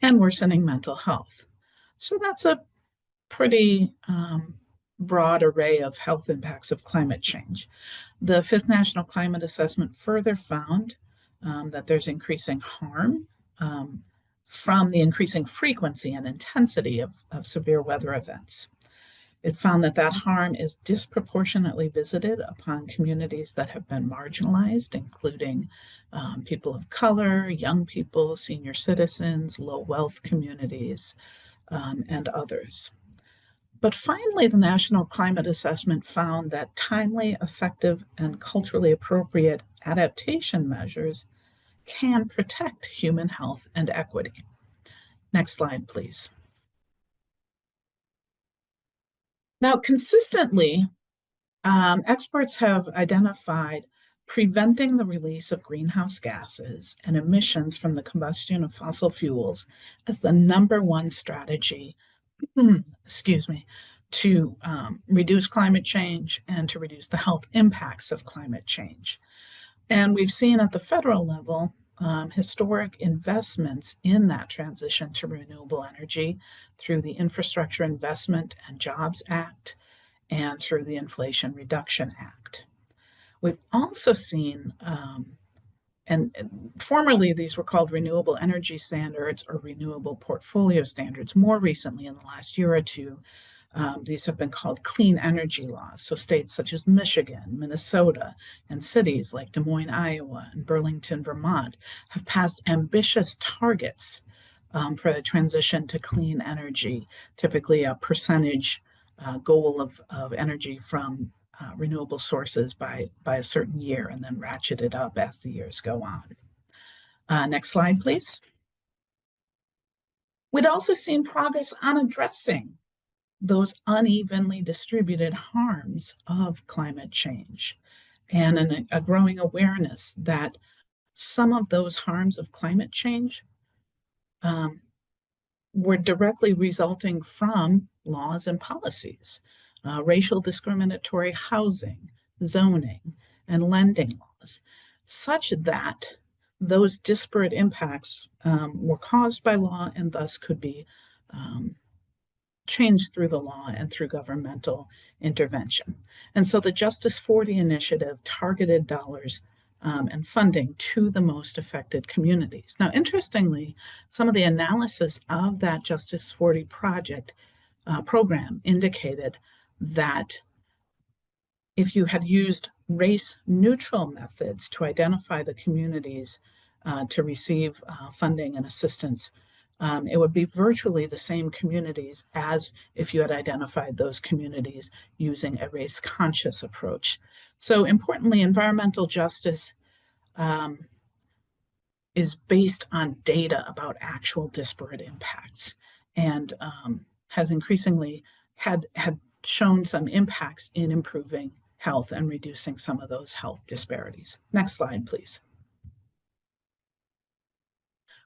and worsening mental health. So that's a pretty broad array of health impacts of climate change. The fifth National Climate Assessment further found that there's increasing harm from the increasing frequency and intensity of severe weather events. It found that that harm is disproportionately visited upon communities that have been marginalized, including people of color, young people, senior citizens, low wealth communities, and others. But finally, the National Climate Assessment found that timely, effective, and culturally appropriate adaptation measures can protect human health and equity. Next slide, please. Now, consistently, experts have identified preventing the release of greenhouse gases and emissions from the combustion of fossil fuels as the number one strategy, excuse me, to reduce climate change and to reduce the health impacts of climate change. And we've seen at the federal level historic investments in that transition to renewable energy through the Infrastructure Investment and Jobs Act and through the Inflation Reduction Act. We've also seen, and formerly these were called renewable energy standards or renewable portfolio standards. More recently, in the last year or two, these have been called clean energy laws. So states such as Michigan, Minnesota, and cities like Des Moines, Iowa, and Burlington, Vermont have passed ambitious targets for the transition to clean energy, typically a percentage goal of energy from renewable sources by a certain year, and then ratchet it up as the years go on. Next slide, please. We'd also seen progress on addressing those unevenly distributed harms of climate change, and a growing awareness that some of those harms of climate change were directly resulting from laws and policies, racial discriminatory housing, zoning, and lending laws, such that those disparate impacts were caused by law and thus could be changed through the law and through governmental intervention. And so the Justice 40 initiative targeted dollars and funding to the most affected communities. Now, interestingly, some of the analysis of that Justice 40 project program indicated that if you had used race-neutral methods to identify the communities to receive funding and assistance, it would be virtually the same communities as if you had identified those communities using a race-conscious approach. So importantly, environmental justice is based on data about actual disparate impacts, and has increasingly had shown some impacts in improving health and reducing some of those health disparities. Next slide, please.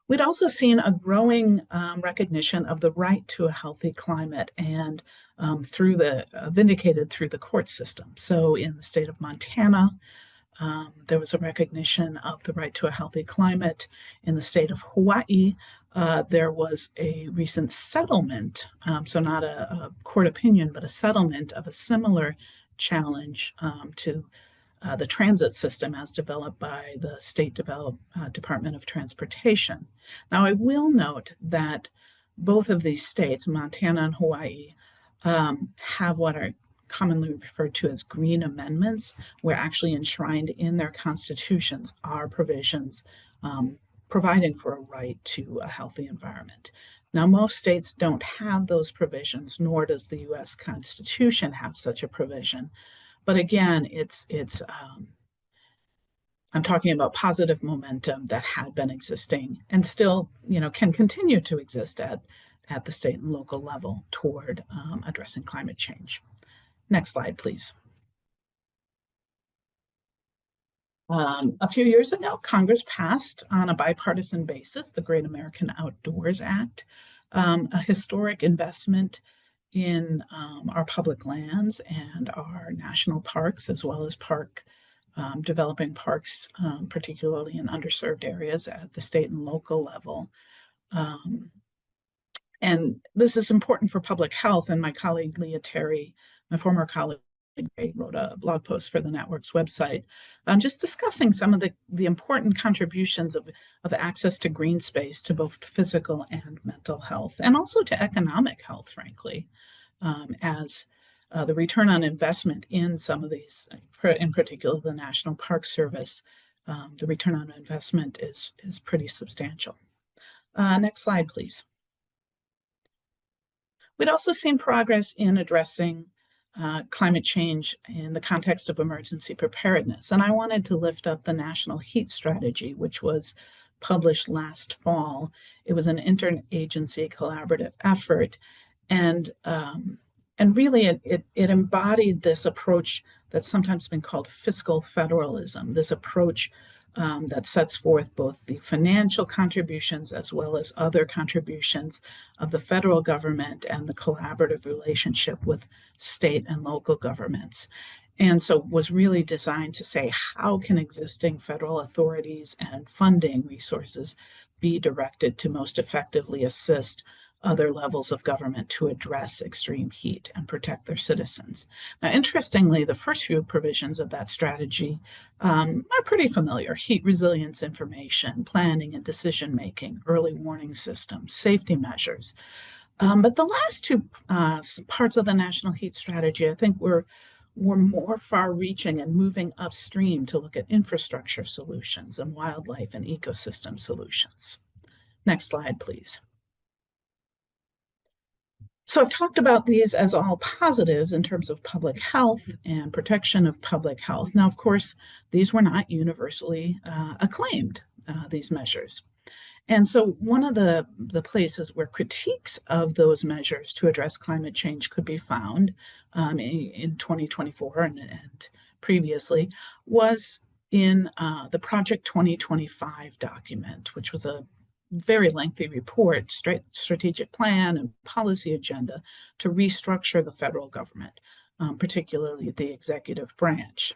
We'd also seen a growing recognition of the right to a healthy climate, and vindicated through the court system. So in the state of Montana, there was a recognition of the right to a healthy climate. In the state of Hawaii, there was a recent settlement, so not a court opinion, but a settlement of a similar challenge to the transit system as developed by the State Department of Transportation. Now, I will note that both of these states, Montana and Hawaii, have what are commonly referred to as green amendments, where actually enshrined in their constitutions are provisions providing for a right to a healthy environment. Now, most states don't have those provisions, nor does the US Constitution have such a provision. But again, I'm talking about positive momentum that had been existing and still, can continue to exist at the state and local level toward addressing climate change. Next slide, please. A few years ago, Congress passed on a bipartisan basis the Great American Outdoors Act, a historic investment in our public lands and our national parks, as well as developing parks, particularly in underserved areas at the state and local level. And this is important for public health, and my colleague Leah Terry, my former colleague, wrote a blog post for the network's website, just discussing some of the important contributions of access to green space to both physical and mental health, and also to economic health, frankly, as the return on investment in some of these, in particular the National Park Service, the return on investment is pretty substantial. Next slide, please. We'd also seen progress in addressing climate change in the context of emergency preparedness. And I wanted to lift up the National Heat Strategy, which was published last fall. It was an interagency collaborative effort. And really it embodied this approach that's sometimes been called fiscal federalism, this approach that sets forth both the financial contributions as well as other contributions of the federal government and the collaborative relationship with state and local governments. And so was really designed to say, how can existing federal authorities and funding resources be directed to most effectively assist other levels of government to address extreme heat and protect their citizens? Now, interestingly, the first few provisions of that strategy are pretty familiar: heat resilience information, planning and decision making, early warning systems, safety measures. But the last two parts of the National Heat Strategy, I think, were more far-reaching and moving upstream to look at infrastructure solutions and wildlife and ecosystem solutions. Next slide, please. So I've talked about these as all positives in terms of public health and protection of public health. Now, of course, these were not universally acclaimed, these measures. And so one of the places where critiques of those measures to address climate change could be found in 2024 and previously was in the Project 2025 document, which was a very lengthy report, strategic plan and policy agenda to restructure the federal government, particularly the executive branch.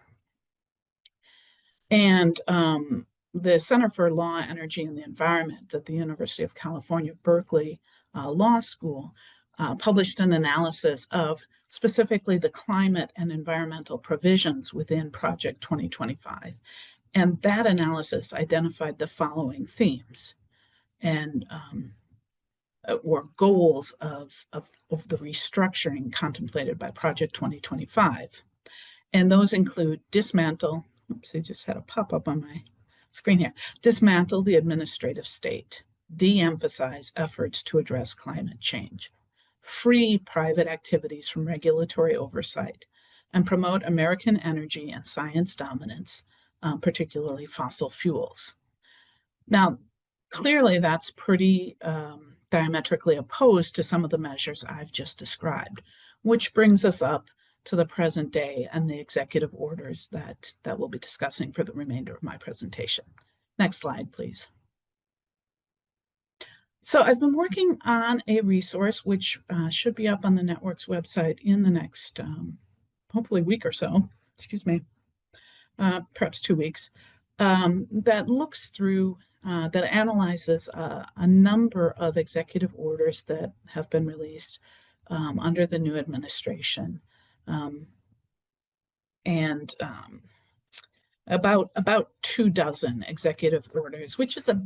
And the Center for Law, Energy, and the Environment at the University of California, Berkeley Law School published an analysis of specifically the climate and environmental provisions within Project 2025. And that analysis identified the following themes and or goals of the restructuring contemplated by Project 2025. And those include dismantle, oops, I just had a pop-up on my screen here, dismantle the administrative state, de-emphasize efforts to address climate change, free private activities from regulatory oversight, and promote American energy and science dominance, particularly fossil fuels. Now, clearly that's pretty diametrically opposed to some of the measures I've just described, which brings us up to the present day and the executive orders that we'll be discussing for the remainder of my presentation. Next slide, please. So I've been working on a resource which should be up on the network's website in the next, hopefully, week or so, excuse me, perhaps 2 weeks, that looks through, that analyzes a number of executive orders that have been released under the new administration. And about 24 executive orders, which is a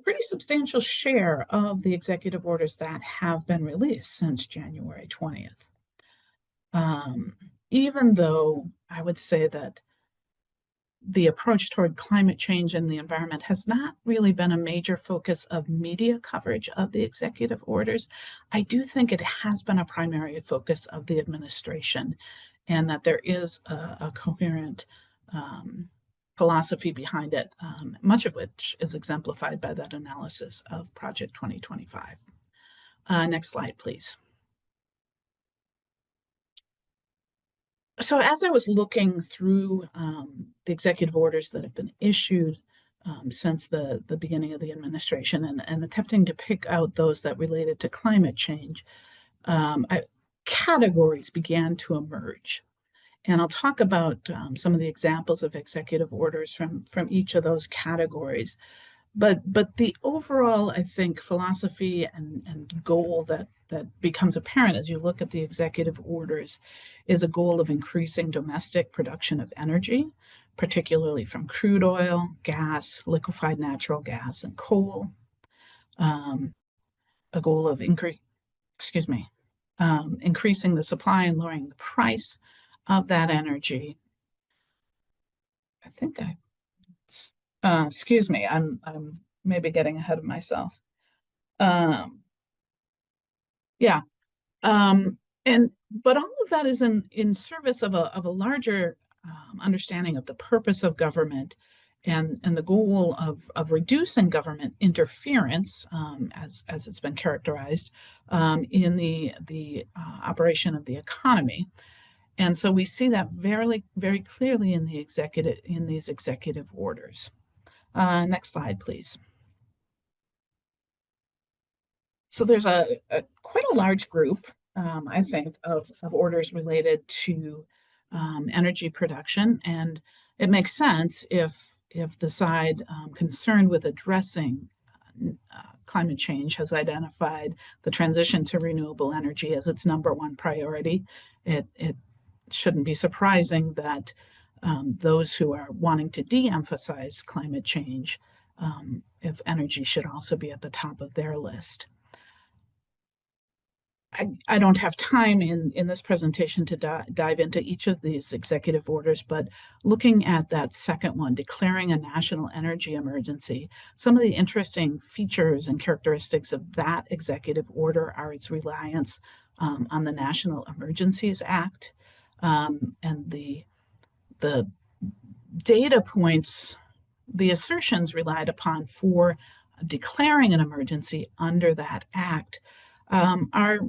pretty substantial share of the executive orders that have been released since January 20th. Even though I would say that the approach toward climate change and the environment has not really been a major focus of media coverage of the executive orders, I do think it has been a primary focus of the administration, and that there is a coherent philosophy behind it, much of which is exemplified by that analysis of Project 2025. Next slide, please. So as I was looking through the executive orders that have been issued since the beginning of the administration and attempting to pick out those that related to climate change, categories began to emerge. And I'll talk about some of the examples of executive orders from each of those categories. But the overall, I think, philosophy and goal that becomes apparent as you look at the executive orders is a goal of increasing domestic production of energy, particularly from crude oil, gas, liquefied natural gas, and coal. A goal of increasing the supply and lowering the price of that energy. I think excuse me, I'm maybe getting ahead of myself. Yeah. But all of that is in service of a larger understanding of the purpose of government and the goal of reducing government interference, as it's been characterized, in the operation of the economy. And so we see that very clearly in these executive orders. Next slide, please. So there's quite a large group, I think, of orders related to energy production, and it makes sense if the side concerned with addressing climate change has identified the transition to renewable energy as its #1 priority. It shouldn't be surprising that those who are wanting to de-emphasize climate change, if energy should also be at the top of their list. I don't have time in this presentation to dive into each of these executive orders, but looking at that second one, declaring a national energy emergency, some of the interesting features and characteristics of that executive order are its reliance on the National Emergencies Act, and the data points, the assertions relied upon for declaring an emergency under that act are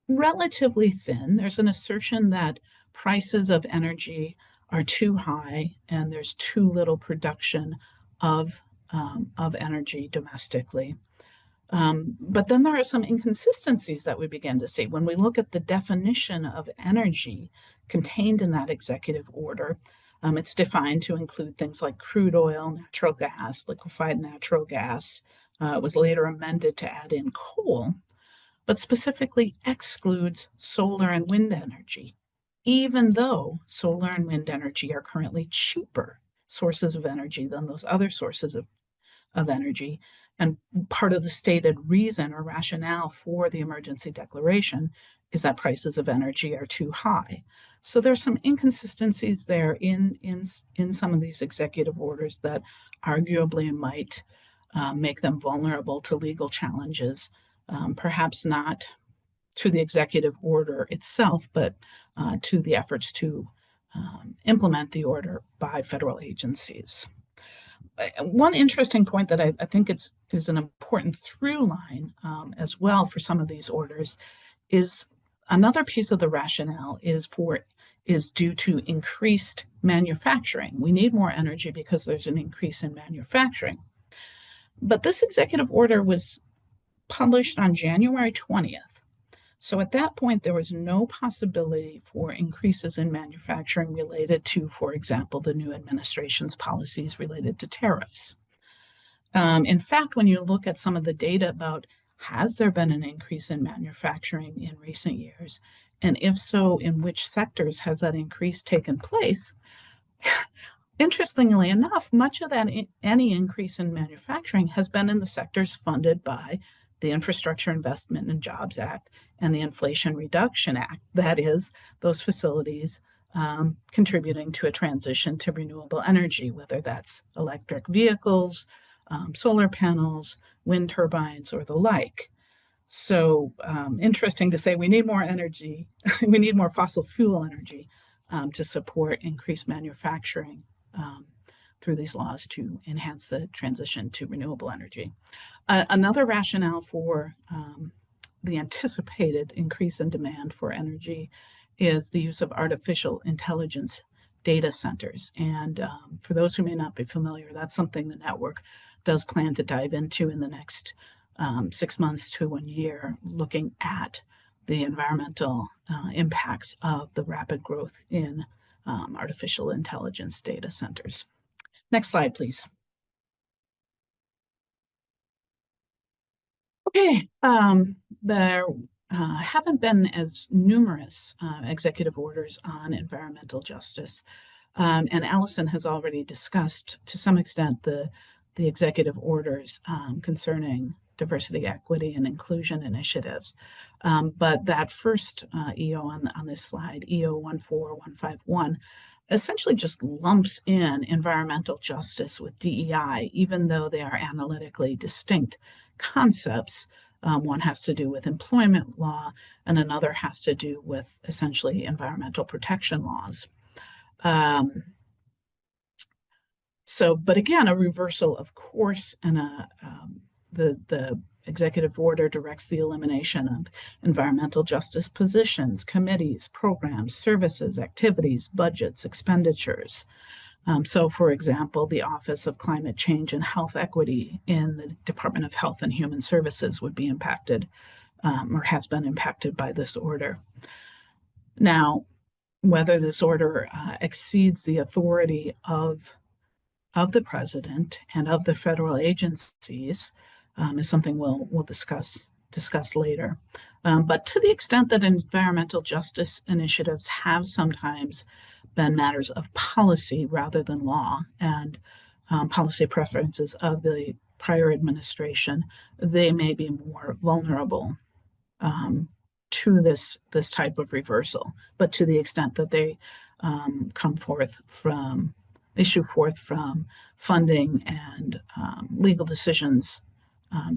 relatively thin. There's an assertion that prices of energy are too high and there's too little production of energy domestically. But then there are some inconsistencies that we begin to see. When we look at the definition of energy contained in that executive order, it's defined to include things like crude oil, natural gas, liquefied natural gas. It was later amended to add in coal, but specifically excludes solar and wind energy, even though solar and wind energy are currently cheaper sources of energy than those other sources of energy. And part of the stated reason or rationale for the emergency declaration is that prices of energy are too high. So there's some inconsistencies there in some of these executive orders that arguably might make them vulnerable to legal challenges. Perhaps not to the executive order itself, but to the efforts to implement the order by federal agencies. One interesting point that I think is an important through line as well for some of these orders is another piece of the rationale is due to increased manufacturing. We need more energy because there's an increase in manufacturing. But this executive order was published on January 20th. So at that point, there was no possibility for increases in manufacturing related to, for example, the new administration's policies related to tariffs. In fact, when you look at some of the data about has there been an increase in manufacturing in recent years, and if so, in which sectors has that increase taken place? Interestingly enough, much of that any increase in manufacturing has been in the sectors funded by the Infrastructure Investment and Jobs Act and the Inflation Reduction Act. That is, those facilities contributing to a transition to renewable energy, whether that's electric vehicles, solar panels, wind turbines, or the like. So interesting to say we need more energy, we need more fossil fuel energy to support increased manufacturing through these laws to enhance the transition to renewable energy. Another rationale for the anticipated increase in demand for energy is the use of artificial intelligence data centers. And for those who may not be familiar, that's something the network does plan to dive into in the next 6 months to 1 year, looking at the environmental impacts of the rapid growth in artificial intelligence data centers. Next slide, please. Okay, there haven't been as numerous executive orders on environmental justice. And Allison has already discussed to some extent the executive orders concerning diversity, equity, and inclusion initiatives. But that first EO on this slide, EO 14151, essentially just lumps in environmental justice with DEI, even though they are analytically distinct concepts. One has to do with employment law, and another has to do with essentially environmental protection laws. But again, a reversal of course, and the executive order directs the elimination of environmental justice positions, committees, programs, services, activities, budgets, expenditures. So, for example, the Office of Climate Change and Health Equity in the Department of Health and Human Services would be impacted or has been impacted by this order. Now, whether this order exceeds the authority of the president and of the federal agencies is something we'll discuss later. But to the extent that environmental justice initiatives have sometimes been matters of policy rather than law, and policy preferences of the prior administration, they may be more vulnerable to this type of reversal. But to the extent that they issue forth from funding and legal decisions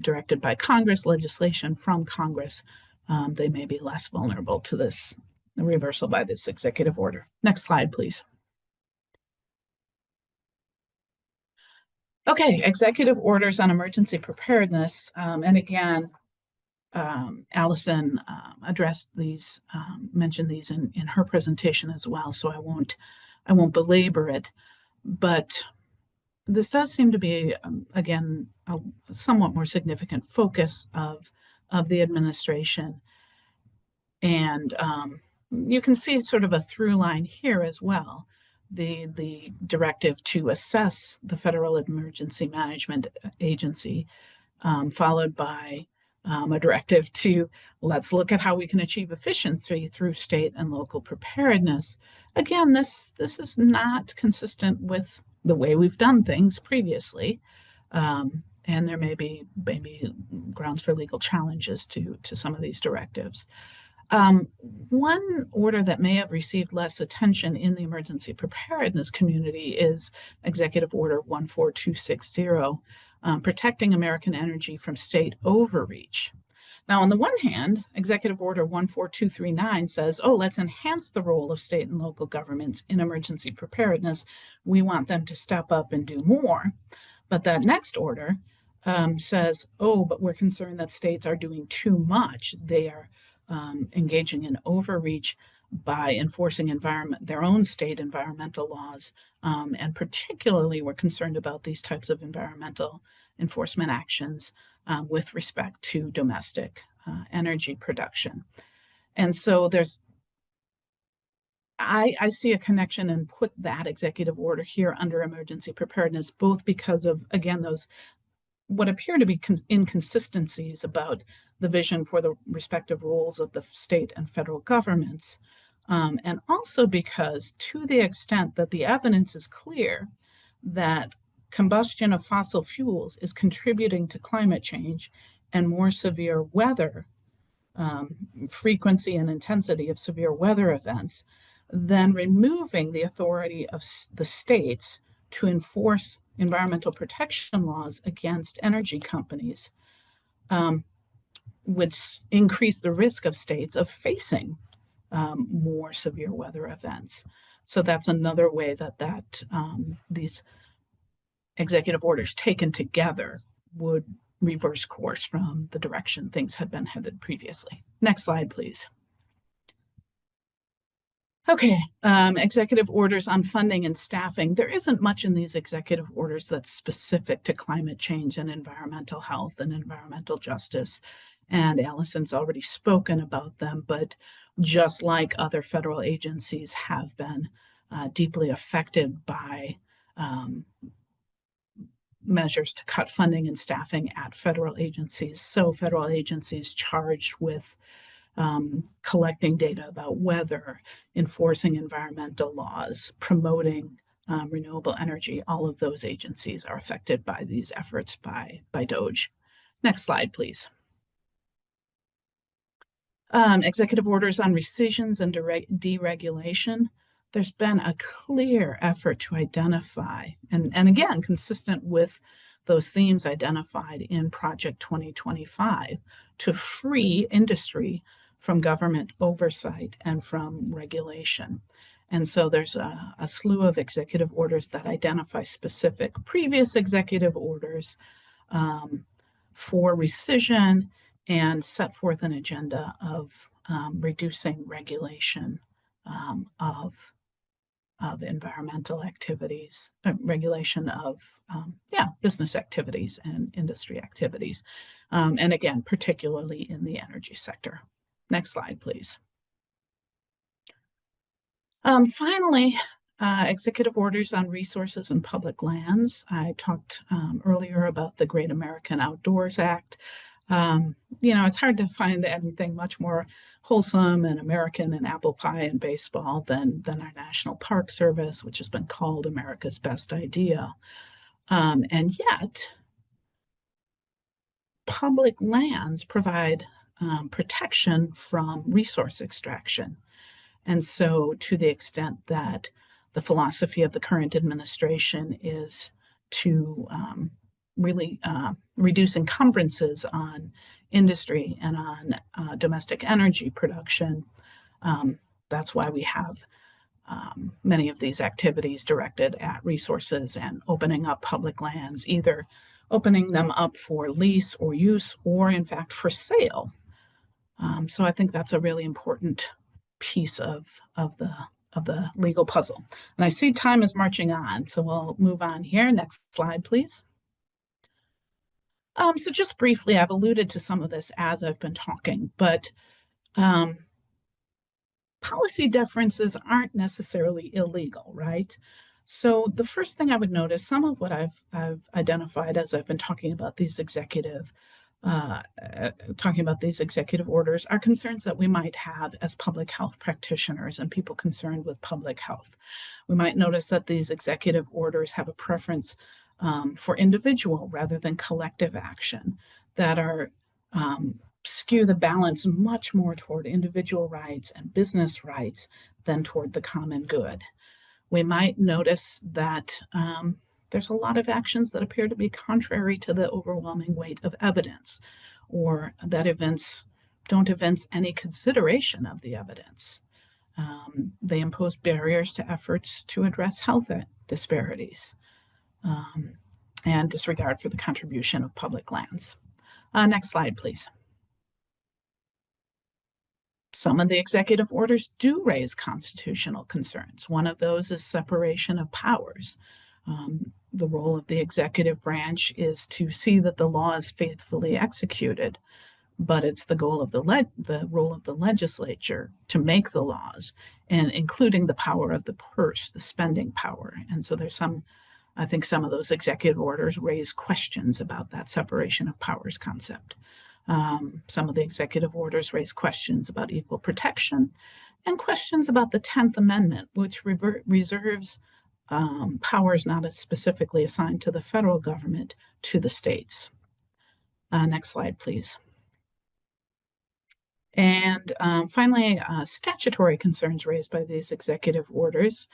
directed by Congress, legislation from Congress, they may be less vulnerable to this reversal by this executive order. Next slide, please. Okay, executive orders on emergency preparedness. And again, Allison addressed these, mentioned these in her presentation as well, so I won't belabor it. But this does seem to be, again, a somewhat more significant focus of the administration. And you can see sort of a through line here as well. The directive to assess the Federal Emergency Management Agency, followed by a directive to let's look at how we can achieve efficiency through state and local preparedness. Again, this is not consistent with the way we've done things previously, and there may be grounds for legal challenges to some of these directives. One order that may have received less attention in the emergency preparedness community is Executive Order 14260, protecting American energy from state overreach. Now, on the one hand, Executive Order 14239 says, oh, let's enhance the role of state and local governments in emergency preparedness. We want them to step up and do more. But that next order says, oh, but we're concerned that states are doing too much. They are engaging in overreach by enforcing their own state environmental laws. And particularly, we're concerned about these types of environmental enforcement actions with respect to domestic energy production. And so I see a connection and put that executive order here under emergency preparedness, both because of, again, those what appear to be inconsistencies about the vision for the respective roles of the state and federal governments, and also because to the extent that the evidence is clear that combustion of fossil fuels is contributing to climate change and more severe weather, frequency and intensity of severe weather events, then removing the authority of the states to enforce environmental protection laws against energy companies would increase the risk of states of facing more severe weather events. So that's another way that these executive orders taken together would reverse course from the direction things had been headed previously. Next slide, please. Okay, executive orders on funding and staffing. There isn't much in these executive orders that's specific to climate change and environmental health and environmental justice. And Allison's already spoken about them, but just like other federal agencies have been deeply affected by measures to cut funding and staffing at federal agencies. So federal agencies charged with collecting data about weather, enforcing environmental laws, promoting renewable energy, all of those agencies are affected by these efforts by DOGE Next slide, please. Executive orders on rescissions and deregulation. There's been a clear effort to identify, and again, consistent with those themes identified in Project 2025, to free industry from government oversight and from regulation. And so there's a slew of executive orders that identify specific previous executive orders for rescission and set forth an agenda of reducing regulation of environmental activities, regulation of business activities and industry activities, and again, particularly in the energy sector. Next slide, please. Finally, executive orders on resources and public lands. I talked earlier about the Great American Outdoors Act. It's hard to find anything much more wholesome and American and apple pie and baseball than our National Park Service, which has been called America's best idea. And yet, public lands provide protection from resource extraction. And so, to the extent that the philosophy of the current administration is to really reduce encumbrances on industry and on domestic energy production, that's why we have many of these activities directed at resources and opening up public lands, either opening them up for lease or use, or in fact for sale. So I think that's a really important piece of the legal puzzle. And I see time is marching on, so we'll move on here. Next slide, please. So just briefly, I've alluded to some of this as I've been talking, but policy differences aren't necessarily illegal, right? So the first thing I would notice, some of what I've identified as I've been talking about these executive orders are concerns that we might have as public health practitioners and people concerned with public health. We might notice that these executive orders have a preference for individual rather than collective action, that are skew the balance much more toward individual rights and business rights than toward the common good. We might notice that there's a lot of actions that appear to be contrary to the overwhelming weight of evidence, or that don't evince any consideration of the evidence. They impose barriers to efforts to address health disparities and disregard for the contribution of public lands. Next slide, please. Some of the executive orders do raise constitutional concerns. One of those is separation of powers. The role of the executive branch is to see that the law is faithfully executed, but it's the goal of the role of the legislature to make the laws, and including the power of the purse, the spending power. And so I think some of those executive orders raise questions about that separation of powers concept. Some of the executive orders raise questions about equal protection and questions about the 10th Amendment, which reserves powers not as specifically assigned to the federal government to the states. Next slide, please. And finally, statutory concerns raised by these executive orders.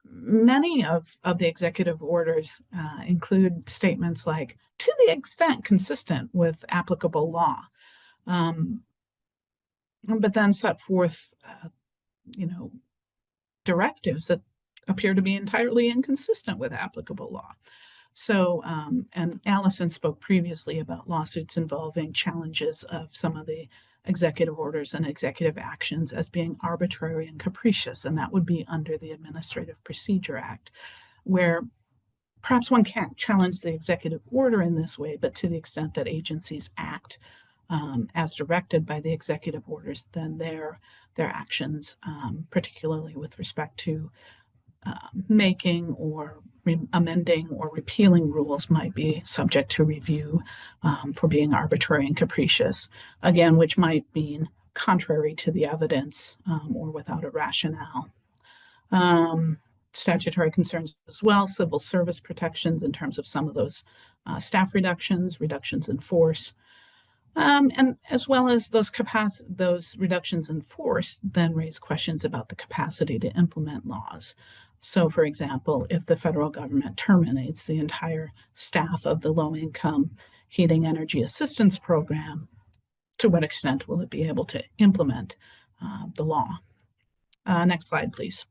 Many of the executive orders include statements like, to the extent consistent with applicable law, but then set forth, directives that appear to be entirely inconsistent with applicable law. So, and Allison spoke previously about lawsuits involving challenges of some of the executive orders and executive actions as being arbitrary and capricious, and that would be under the Administrative Procedure Act, where perhaps one can't challenge the executive order in this way, but to the extent that agencies act as directed by the executive orders, then their actions, particularly with respect to making or amending or repealing rules, might be subject to review for being arbitrary and capricious, again, which might mean contrary to the evidence or without a rationale. Statutory concerns as well, civil service protections in terms of some of those staff reductions, reductions in force, and as well as those reductions in force then raise questions about the capacity to implement laws. So, for example, if the federal government terminates the entire staff of the low-income heating energy assistance program, to what extent will it be able to implement the law? Next slide, please.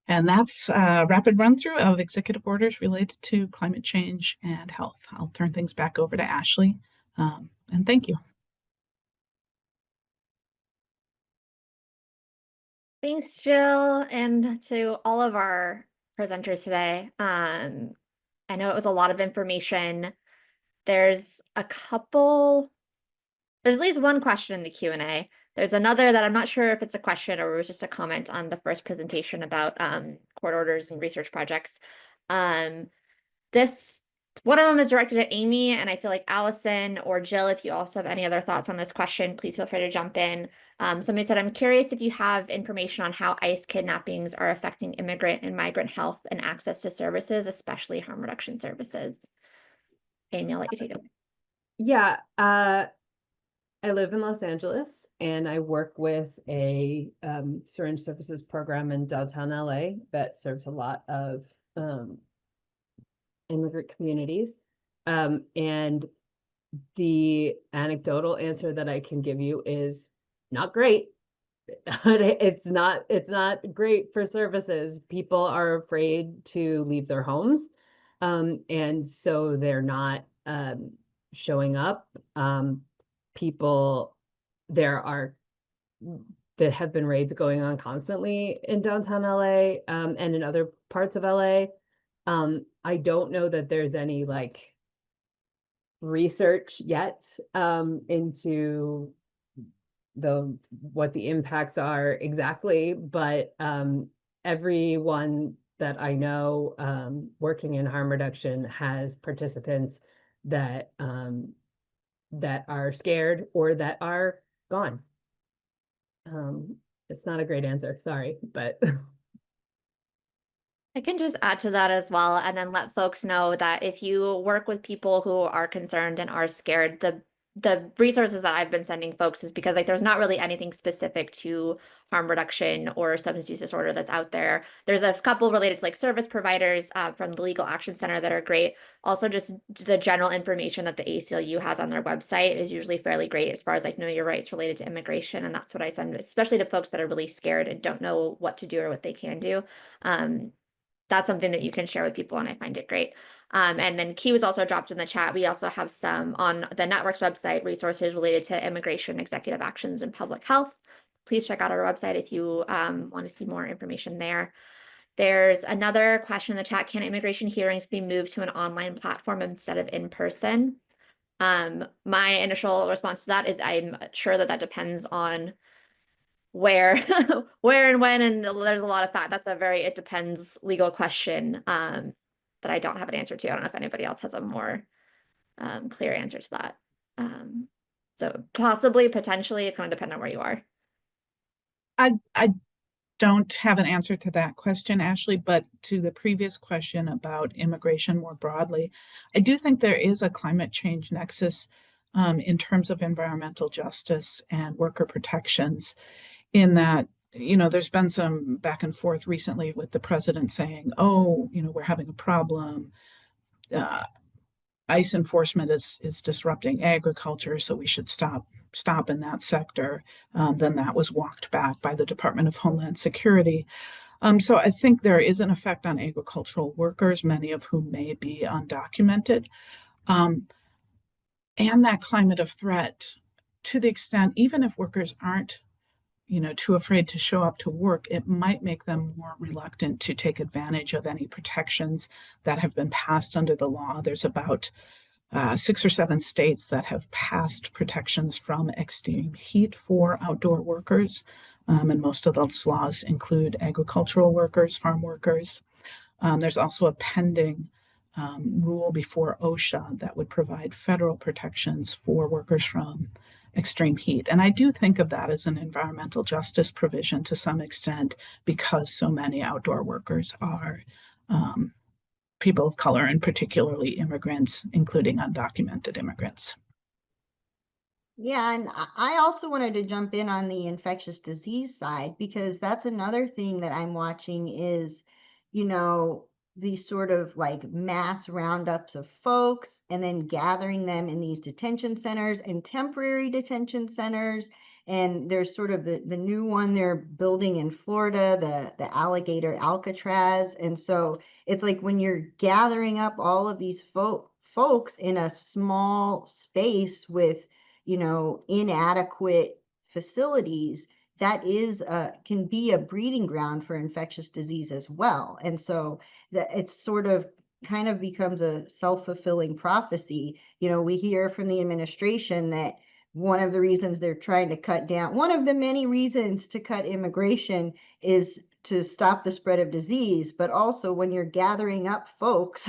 And that's a rapid run through of executive orders related to climate change and health. I'll turn things back over to Ashley, and thank you. Thanks, Jill, and to all of our presenters today. I know it was a lot of information. There's at least one question in the Q&A. There's another that I'm not sure if it's a question or it was just a comment on the first presentation about court orders and research projects. One of them is directed at Amy, and I feel like Allison or Jill, if you also have any other thoughts on this question, please feel free to jump in. Somebody said, I'm curious if you have information on how ICE kidnappings are affecting immigrant and migrant health and access to services, especially harm reduction services. Amy, I'll let you take it away. Yeah, I live in Los Angeles and I work with a syringe services program in downtown LA that serves a lot of immigrant communities. And the anecdotal answer that I can give you is not great. It's not great for services. People are afraid to leave their homes. And so they're not showing up. There have been raids going on constantly in downtown LA and in other parts of LA. I don't know that there's any like research yet into what the impacts are exactly, but everyone that I know working in harm reduction has participants that are scared or that are gone. It's not a great answer, sorry, but I can just add to that as well, and then let folks know that if you work with people who are concerned and are scared, the resources that I've been sending folks is because like there's not really anything specific to harm reduction or substance use disorder that's out there. There's a couple related to like service providers from the Legal Action Center that are great. Also, just the general information that the ACLU has on their website is usually fairly great as far as like know your rights related to immigration, and that's what I send, especially to folks that are really scared and don't know what to do or what they can do. That's something that you can share with people, and I find it great. And then Key was also dropped in the chat. We also have some on the network's website, resources related to immigration, executive actions, and public health. Please check out our website if you want to see more information there. There's another question in the chat. Can immigration hearings be moved to an online platform instead of in person? My initial response to that is I'm sure that depends on where where and when, and there's a lot of fact. That's a very it depends legal question that I don't have an answer to. I don't know if anybody else has a more clear answer to that. So possibly, potentially, it's going to depend on where you are. I don't have an answer to that question, Ashley, but to the previous question about immigration more broadly, I do think there is a climate change nexus in terms of environmental justice and worker protections, in that, you know, there's been some back and forth recently with the president saying, oh, you know, we're having a problem. ICE enforcement is disrupting agriculture, so we should stop in that sector. Then that was walked back by the Department of Homeland Security. So I think there is an effect on agricultural workers, many of whom may be undocumented. And that climate of threat, to the extent, even if workers aren't, you know, too afraid to show up to work, it might make them more reluctant to take advantage of any protections that have been passed under the law. There's about 6 or 7 states that have passed protections from extreme heat for outdoor workers. And most of those laws include agricultural workers, farm workers. There's also a pending rule before OSHA that would provide federal protections for workers from extreme heat. And I do think of that as an environmental justice provision to some extent, because so many outdoor workers are people of color and particularly immigrants, including undocumented immigrants. Yeah, and I also wanted to jump in on the infectious disease side, because that's another thing that I'm watching is, you know, these sort of like mass roundups of folks and then gathering them in these detention centers and temporary detention centers. And there's sort of the new one they're building in Florida, the alligator Alcatraz. And so it's like when you're gathering up all of these folks in a small space with, you know, inadequate facilities, that is can be a breeding ground for infectious disease as well. And so that it's sort of kind of becomes a self-fulfilling prophecy. You know, we hear from the administration that one of the reasons they're trying to cut down, one of the many reasons to cut immigration is to stop the spread of disease, but also when you're gathering up folks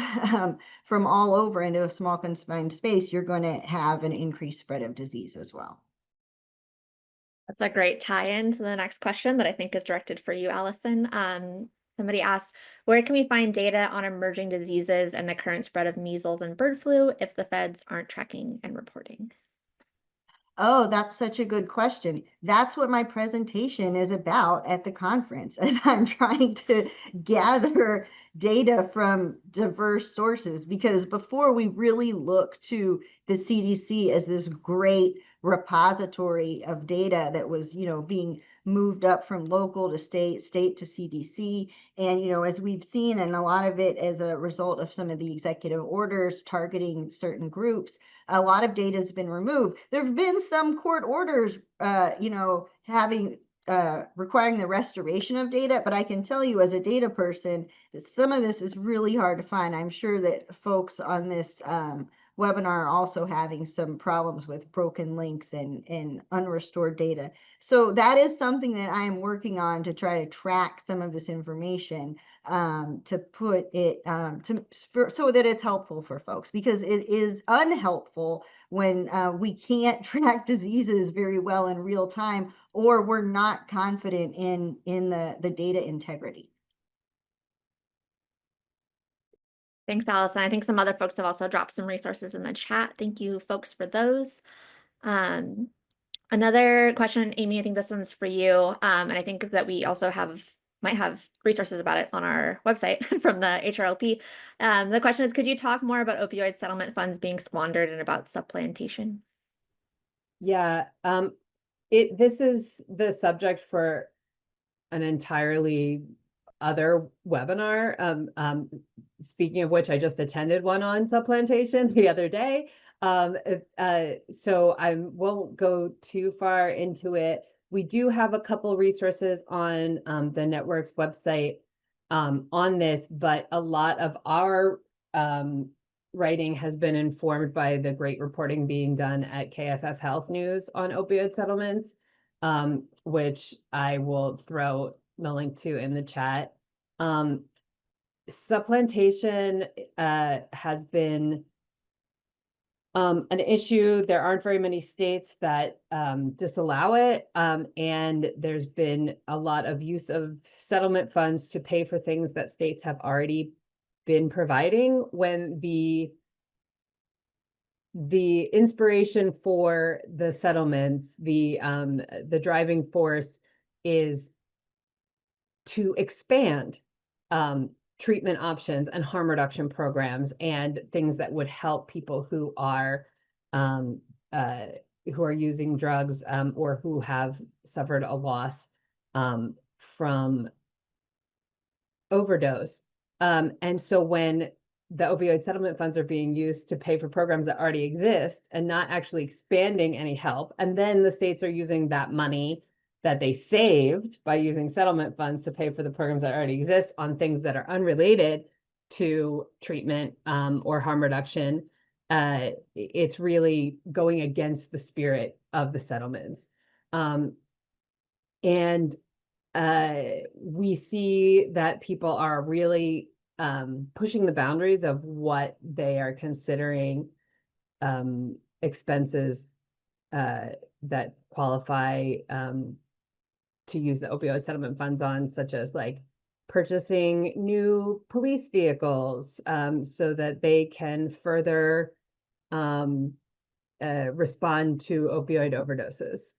from all over into a small confined space, you're going to have an increased spread of disease as well. That's a great tie-in to the next question that I think is directed for you, Allison. Somebody asked, where can we find data on emerging diseases and the current spread of measles and bird flu if the feds aren't tracking and reporting? Oh, that's such a good question. That's what my presentation is about at the conference, as I'm trying to gather data from diverse sources, because before we really look to the CDC as this great repository of data that was, you know, being moved up from local to state to CDC. And, you know, as we've seen, and a lot of it as a result of some of the executive orders targeting certain groups, a lot of data has been removed. There have been some court orders, you know, having requiring the restoration of data, but I can tell you as a data person that some of this is really hard to find. I'm sure that folks on this webinar are also having some problems with broken links and unrestored data. So that is something that I am working on to try to track some of this information, to put it so that it's helpful for folks, because it is unhelpful when we can't track diseases very well in real time, or we're not confident in the data integrity. Thanks, Allison. I think some other folks have also dropped some resources in the chat. Thank you, folks, for those. Another question, Amy, I think this one's for you. And I think that we also might have resources about it on our website from the HRLP. The question is, could you talk more about opioid settlement funds being squandered and about supplantation? Yeah, this is the subject for an entirely other webinar. Speaking of which, I just attended one on supplantation the other day. So I won't go too far into it. We do have a couple resources on the network's website on this, but a lot of our writing has been informed by the great reporting being done at KFF Health News on opioid settlements, which I will throw the link to in the chat. Supplantation has been an issue. There aren't very many states that disallow it, and there's been a lot of use of settlement funds to pay for things that states have already been providing, when the inspiration for the settlements, the driving force is to expand treatment options and harm reduction programs and things that would help people who are using drugs or who have suffered a loss from overdose. And so when the opioid settlement funds are being used to pay for programs that already exist and not actually expanding any help, and then the states are using that money that they saved by using settlement funds to pay for the programs that already exist on things that are unrelated to treatment or harm reduction, it's really going against the spirit of the settlements. And we see that people are really pushing the boundaries of what they are considering expenses that qualify to use the opioid settlement funds on, such as like purchasing new police vehicles so that they can further respond to opioid overdoses.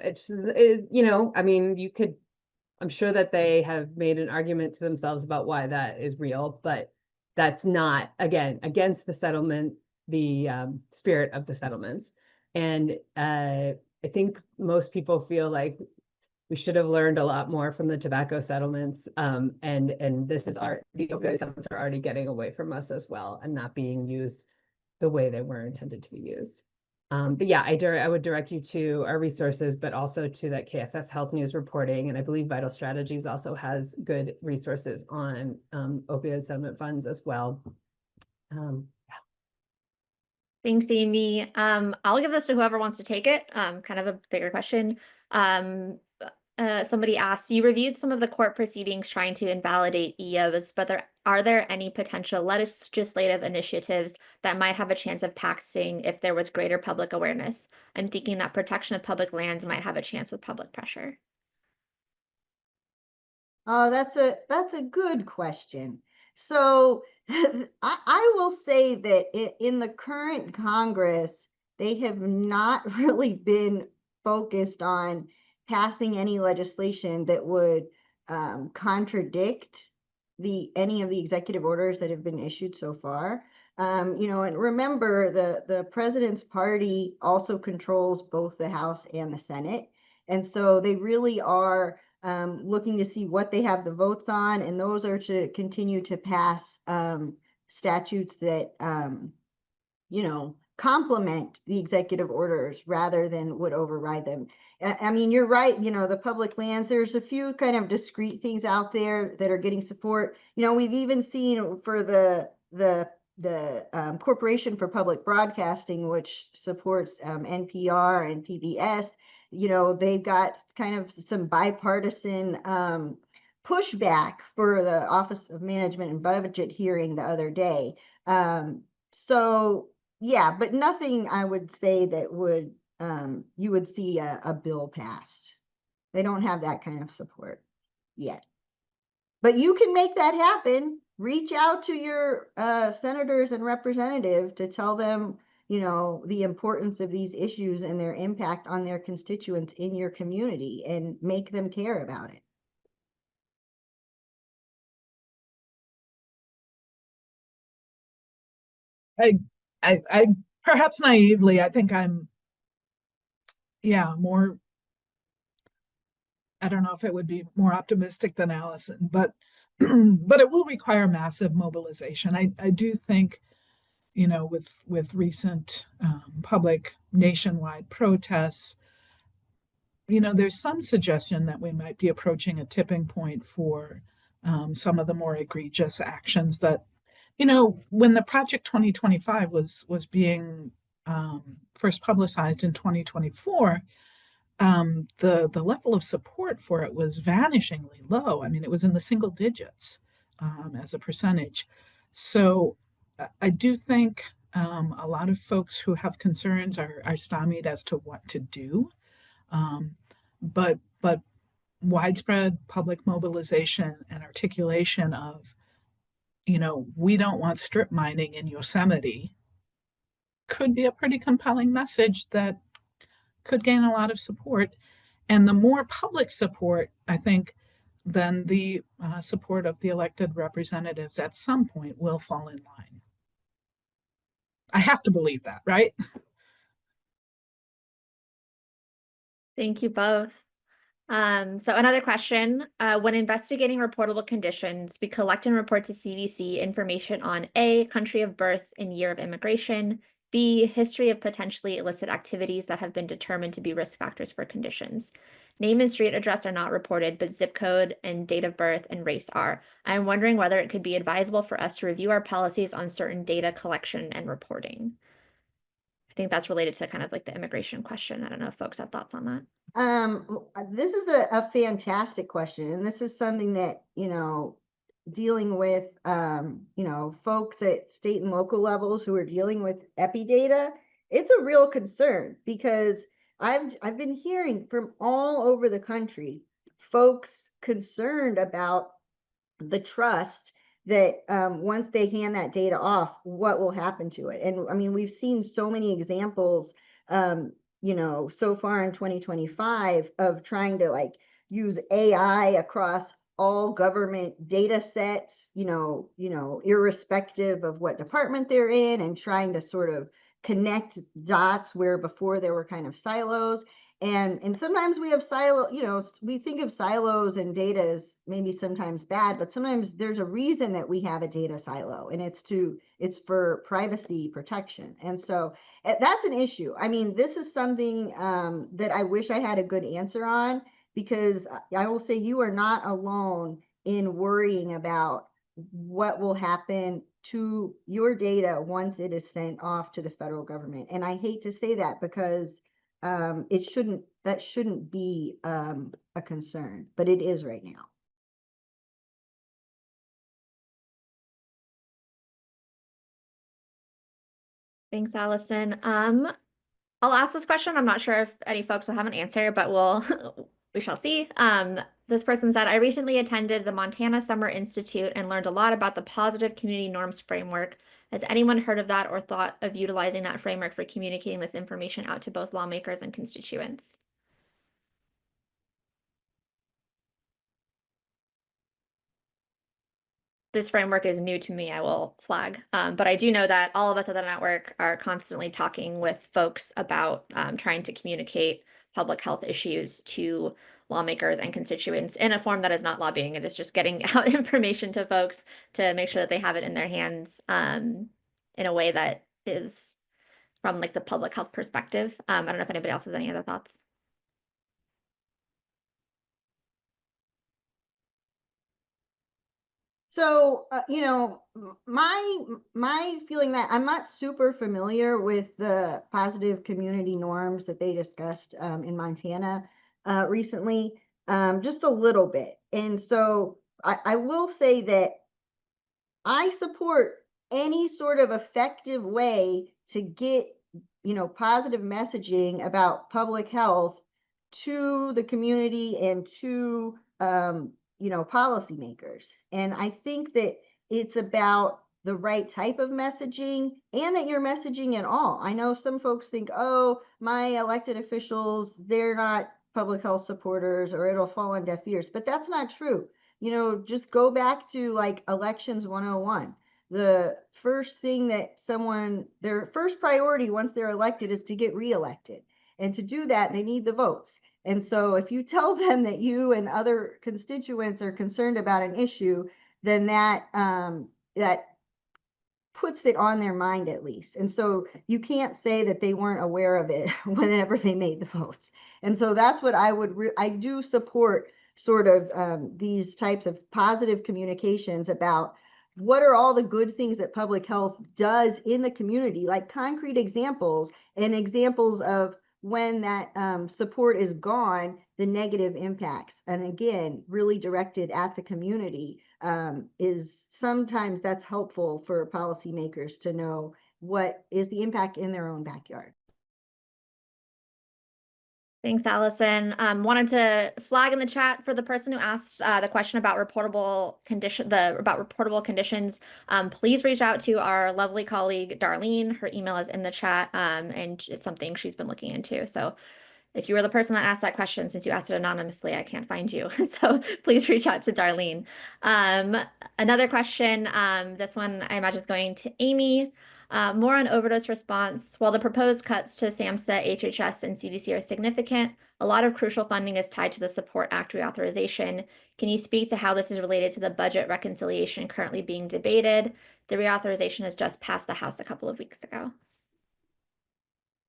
I mean, I'm sure that they have made an argument to themselves about why that is real, but that's not, again, against the settlement, the spirit of the settlements. And I think most people feel like we should have learned a lot more from the tobacco settlements. And the opioid settlements are already getting away from us as well and not being used the way they were intended to be used. But yeah, I would direct you to our resources, but also to that KFF Health News reporting. And I believe Vital Strategies also has good resources on opioid settlement funds as well. Thanks, Amy. I'll give this to whoever wants to take it. Kind of a bigger question. Somebody asked, you reviewed some of the court proceedings trying to invalidate EOs, but are there any potential legislative initiatives that might have a chance of passing if there was greater public awareness? I'm thinking that protection of public lands might have a chance with public pressure. Oh, that's a good question. So I will say that in the current Congress, they have not really been focused on passing any legislation that would contradict any of the executive orders that have been issued so far. And remember, the president's party also controls both the House and the Senate. And so they really are looking to see what they have the votes on, and those are to continue to pass statutes that complement the executive orders rather than would override them. I mean, you're right. The public lands, there's a few kind of discrete things out there that are getting support. We've even seen for the Corporation for Public Broadcasting, which supports NPR and PBS. They've got kind of some bipartisan pushback for the Office of Management and Budget hearing the other day. So yeah, but nothing I would say that would you would see a bill passed. They don't have that kind of support yet. But you can make that happen. Reach out to your senators and representatives to tell them, the importance of these issues and their impact on their constituents in your community, and make them care about it. I perhaps naively, I think I'm, more, I don't know if it would be more optimistic than Allison, but but it will require massive mobilization. I do think, with recent public nationwide protests, there's some suggestion that we might be approaching a tipping point for some of the more egregious actions that, when the Project 2025 was being first publicized in 2024, the level of support for it was vanishingly low. I mean, it was in the single digits as a percentage. So I do think a lot of folks who have concerns are stymied as to what to do. But widespread public mobilization and articulation of, we don't want strip mining in Yosemite could be a pretty compelling message that could gain a lot of support. And the more public support, I think, then the support of the elected representatives at some point will fall in line. I have to believe that, right? Thank you both. So another question, when investigating reportable conditions, we collect and report to CDC information on A, country of birth and year of immigration, B, history of potentially illicit activities that have been determined to be risk factors for conditions. Name and street address are not reported, but zip code and date of birth and race are. I'm wondering whether it could be advisable for us to review our policies on certain data collection and reporting. I think that's related to kind of like the immigration question. I don't know if folks have thoughts on that. This is a fantastic question, and this is something that, dealing with, folks at state and local levels who are dealing with epi data, it's a real concern, because I've been hearing from all over the country, folks concerned about the trust that once they hand that data off, what will happen to it. And I mean, we've seen so many examples, so far in 2025 of trying to like use AI across all government data sets, irrespective of what department they're in, and trying to sort of connect dots where before there were kind of silos. And sometimes we have we think of silos and data as maybe sometimes bad, but sometimes there's a reason that we have a data silo, and it's for privacy protection. And so that's an issue. I mean, this is something that I wish I had a good answer on, because I will say you are not alone in worrying about what will happen to your data once it is sent off to the federal government. And I hate to say that, because that shouldn't be a concern, but it is right now. Thanks, Allison. I'll ask this question. I'm not sure if any folks will have an answer, but we shall see. This person said, I recently attended the Montana Summer Institute and learned a lot about the positive community norms framework. Has anyone heard of that or thought of utilizing that framework for communicating this information out to both lawmakers and constituents? This framework is new to me, I will flag. But I do know that all of us at the network are constantly talking with folks about trying to communicate public health issues to lawmakers and constituents in a form that is not lobbying. It is just getting out information to folks to make sure that they have it in their hands in a way that is from like the public health perspective. I don't know if anybody else has any other thoughts. So, my feeling that I'm not super familiar with the positive community norms that they discussed in Montana recently, just a little bit. And so I will say that I support any sort of effective way to get, positive messaging about public health to the community and to, policymakers. And I think that it's about the right type of messaging, and that you're messaging at all. I know some folks think, oh, my elected officials, they're not public health supporters, or it'll fall on deaf ears, but that's not true. Just go back to like elections 101. The first thing that their first priority once they're elected is to get reelected. And to do that, they need the votes. And so if you tell them that you and other constituents are concerned about an issue, then that puts it on their mind at least. And so you can't say that they weren't aware of it whenever they made the votes. And so that's what I do support sort of these types of positive communications about what are all the good things that public health does in the community, like concrete examples and examples of when that support is gone, the negative impacts. And again, really directed at the community, is sometimes that's helpful for policymakers to know what is the impact in their own backyard. Thanks, Allison. Wanted to flag in the chat for the person who asked the question about reportable conditions. Please reach out to our lovely colleague Darlene. Her email is in the chat, and it's something she's been looking into. So if you were the person that asked that question, since you asked it anonymously, I can't find you. So please reach out to Darlene. Another question, this one I imagine is going to Amy. More on overdose response. While the proposed cuts to SAMHSA, HHS, and CDC are significant, a lot of crucial funding is tied to the SUPPORT Act reauthorization. Can you speak to how this is related to the budget reconciliation currently being debated? The reauthorization has just passed the House a couple of weeks ago.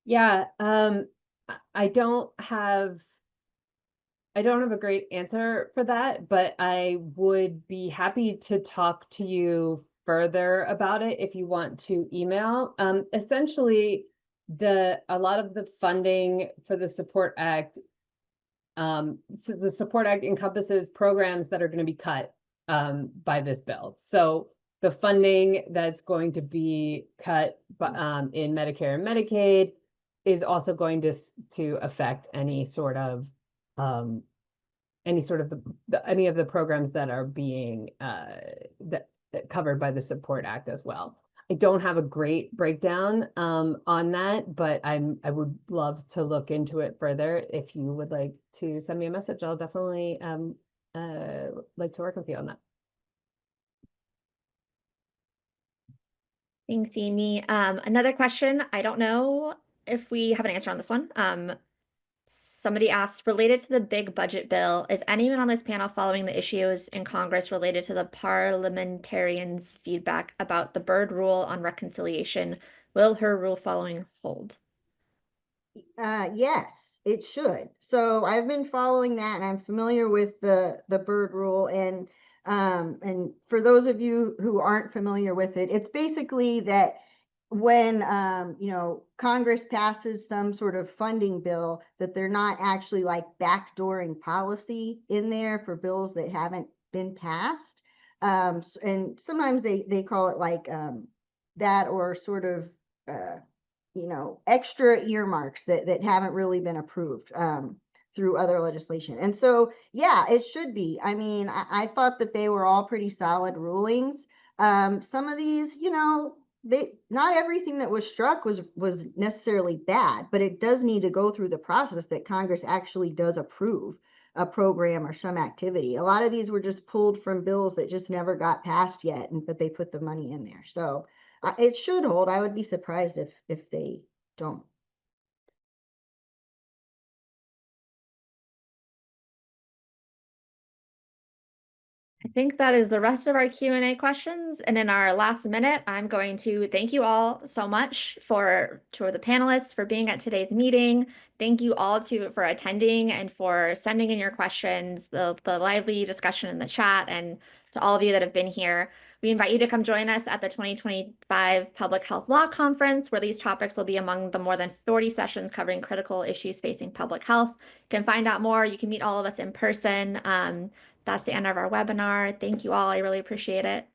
Yeah, I don't have a great answer for that, but I would be happy to talk to you further about it if you want to email. Essentially, a lot of the funding for the SUPPORT Act, so the SUPPORT Act encompasses programs that are going to be cut by this bill. So the funding that's going to be cut in Medicare and Medicaid is also going to affect any sort of any sort of any of the programs that are being covered by the Support Act as well. I don't have a great breakdown on that, but I would love to look into it further. If you would like to send me a message, I'll definitely like to work with you on that. Thanks, Amy. Another question. I don't know if we have an answer on this one. Somebody asked, related to the big budget bill, is anyone on this panel following the issues in Congress related to the parliamentarians' feedback about the Byrd rule on reconciliation? Will her rule following hold? Yes, it should. So I've been following that, and I'm familiar with the Byrd rule. And for those of you who aren't familiar with it, it's basically that when Congress passes some sort of funding bill, that they're not actually like backdooring policy in there for bills that haven't been passed. And sometimes they call it like that, or sort of extra earmarks that haven't really been approved through other legislation. And so, yeah, it should be. I mean, I thought that they were all pretty solid rulings. Some of these, not everything that was struck was necessarily bad, but it does need to go through the process that Congress actually does approve a program or some activity. A lot of these were just pulled from bills that just never got passed yet, but they put the money in there. So it should hold. I would be surprised if they don't. I think that is the rest of our Q&A questions. And in our last minute, I'm going to thank you all so much for the panelists for being at today's meeting. Thank you all for attending and for sending in your questions, the lively discussion in the chat, and to all of you that have been here. We invite you to come join us at the 2025 Public Health Law Conference, where these topics will be among the more than 40 sessions covering critical issues facing public health. You can find out more. You can meet all of us in person. That's the end of our webinar. Thank you all. I really appreciate it.